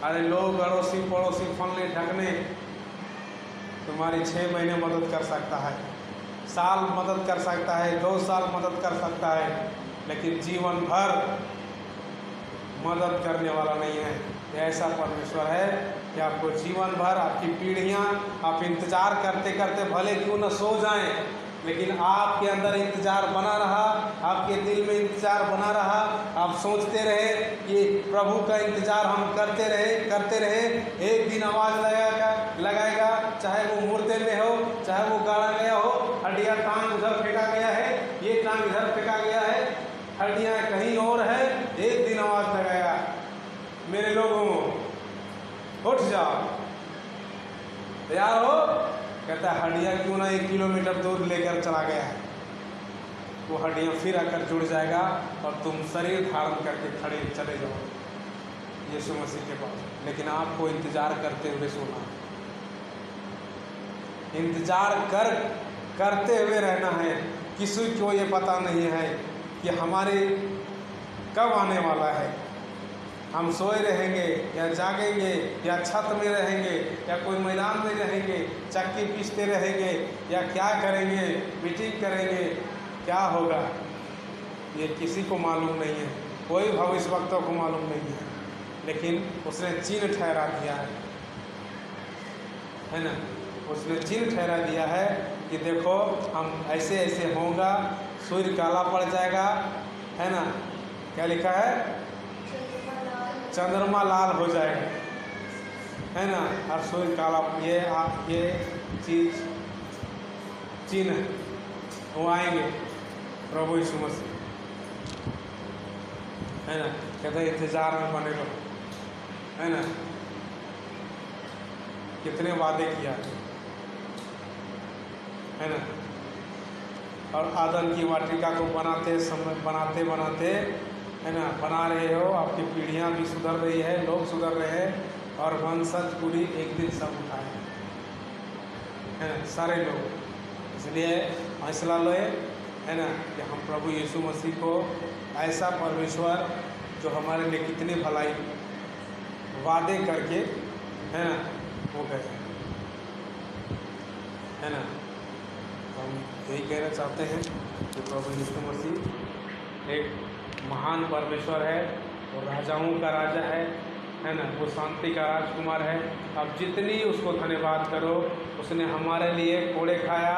अरे लोग अड़ोसी पड़ोसी फलने ढकने तुम्हारी 6 महीने मदद कर सकता है, साल मदद कर सकता है, 2 साल मदद कर सकता है, लेकिन जीवन भर मदद करने वाला नहीं है। ऐसा परमेश्वर है कि आपको जीवन भर आपकी पीढ़ियाँ आप इंतज़ार करते करते भले क्यों न सो जाएं, लेकिन आपके अंदर इंतज़ार बना रहा, आपके दिल में इंतज़ार बना रहा। आप सोचते रहे कि प्रभु का इंतज़ार हम करते रहे। एक दिन आवाज़ लगाएगा, चाहे वो मुर्दे में हो, चाहे वो गाड़ा गया हो, हड्डियाँ टांग उधर फेंका गया है, ये टांग इधर फेंका गया है, हड्डियाँ कहीं और है। एक दिन आवाज़ लगाएगा, मेरे लोगों उठ जाओ, तैयार हो। कहता है हड्डियाँ क्यों ना 1 किलोमीटर दूर लेकर चला गया है, वो हड्डियाँ फिर आकर जुड़ जाएगा और तुम शरीर धारण करके खड़े चले जाओ यीशु मसीह के पास। लेकिन आपको इंतज़ार करते हुए सोना, इंतज़ार करते हुए रहना है। किसी को ये पता नहीं है कि हमारे कब आने वाला है। हम सोए रहेंगे या जागेंगे या छत में रहेंगे या कोई मैदान में रहेंगे, चक्की पीसते रहेंगे या क्या करेंगे, मीटिंग करेंगे, क्या होगा ये किसी को मालूम नहीं है, कोई भविष्यवक्ता को मालूम नहीं है। लेकिन उसने चिन्ह ठहरा दिया है ना, उसने चिन्ह ठहरा दिया है कि देखो हम ऐसे ऐसे होगा, सूर्य काला पड़ जाएगा, है ना। क्या लिखा है? चंद्रमा लाल हो जाएगा, है ना, और सूर्य काला। ये चीज़ चिन्ह वो आएंगे प्रभु यीशु मसीह, है ना। कहते इंतजार में बने रहो, है ना। कितने वादे किया है ना। और आदम की वाटिका को बनाते है ना, बना रहे हो, आपकी पीढ़ियाँ भी सुधर रही है, लोग सुधर रहे हैं और वंशज पूरी एक दिन सब उठाए है ना, सारे लोग। इसलिए फैसला लो है ना कि हम प्रभु यीशु मसीह को ऐसा परमेश्वर जो हमारे लिए कितनी भलाई वादे करके है ना वो गए है ना। हम यही कहना चाहते हैं कि प्रभु यीशु मसीह एक महान परमेश्वर है और राजाओं का राजा है ना, वो शांति का राजकुमार है। अब जितनी उसको धन्यवाद करो, उसने हमारे लिए कोड़े खाया,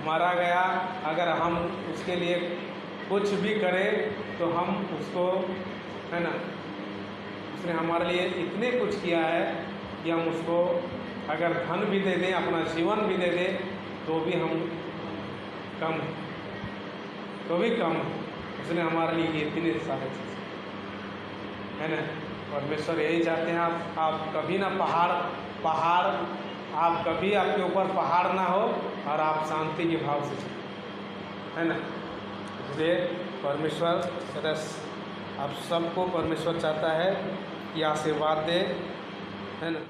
मारा गया। अगर हम उसके लिए कुछ भी करें तो हम उसको, है ना, उसने हमारे लिए इतने कुछ किया है कि हम उसको अगर धन भी दे दें, अपना जीवन भी दे दें, तो भी हम कम, तो भी कम। उसने हमारे लिए इतने सारे चीज़, है ना। परमेश्वर यही चाहते हैं आप कभी ना पहाड़ आप कभी आपके ऊपर पहाड़ ना हो और आप शांति के भाव से चलें, है ना। इसलिए परमेश्वर आप सबको परमेश्वर चाहता है कि आशीर्वाद दे, है ना।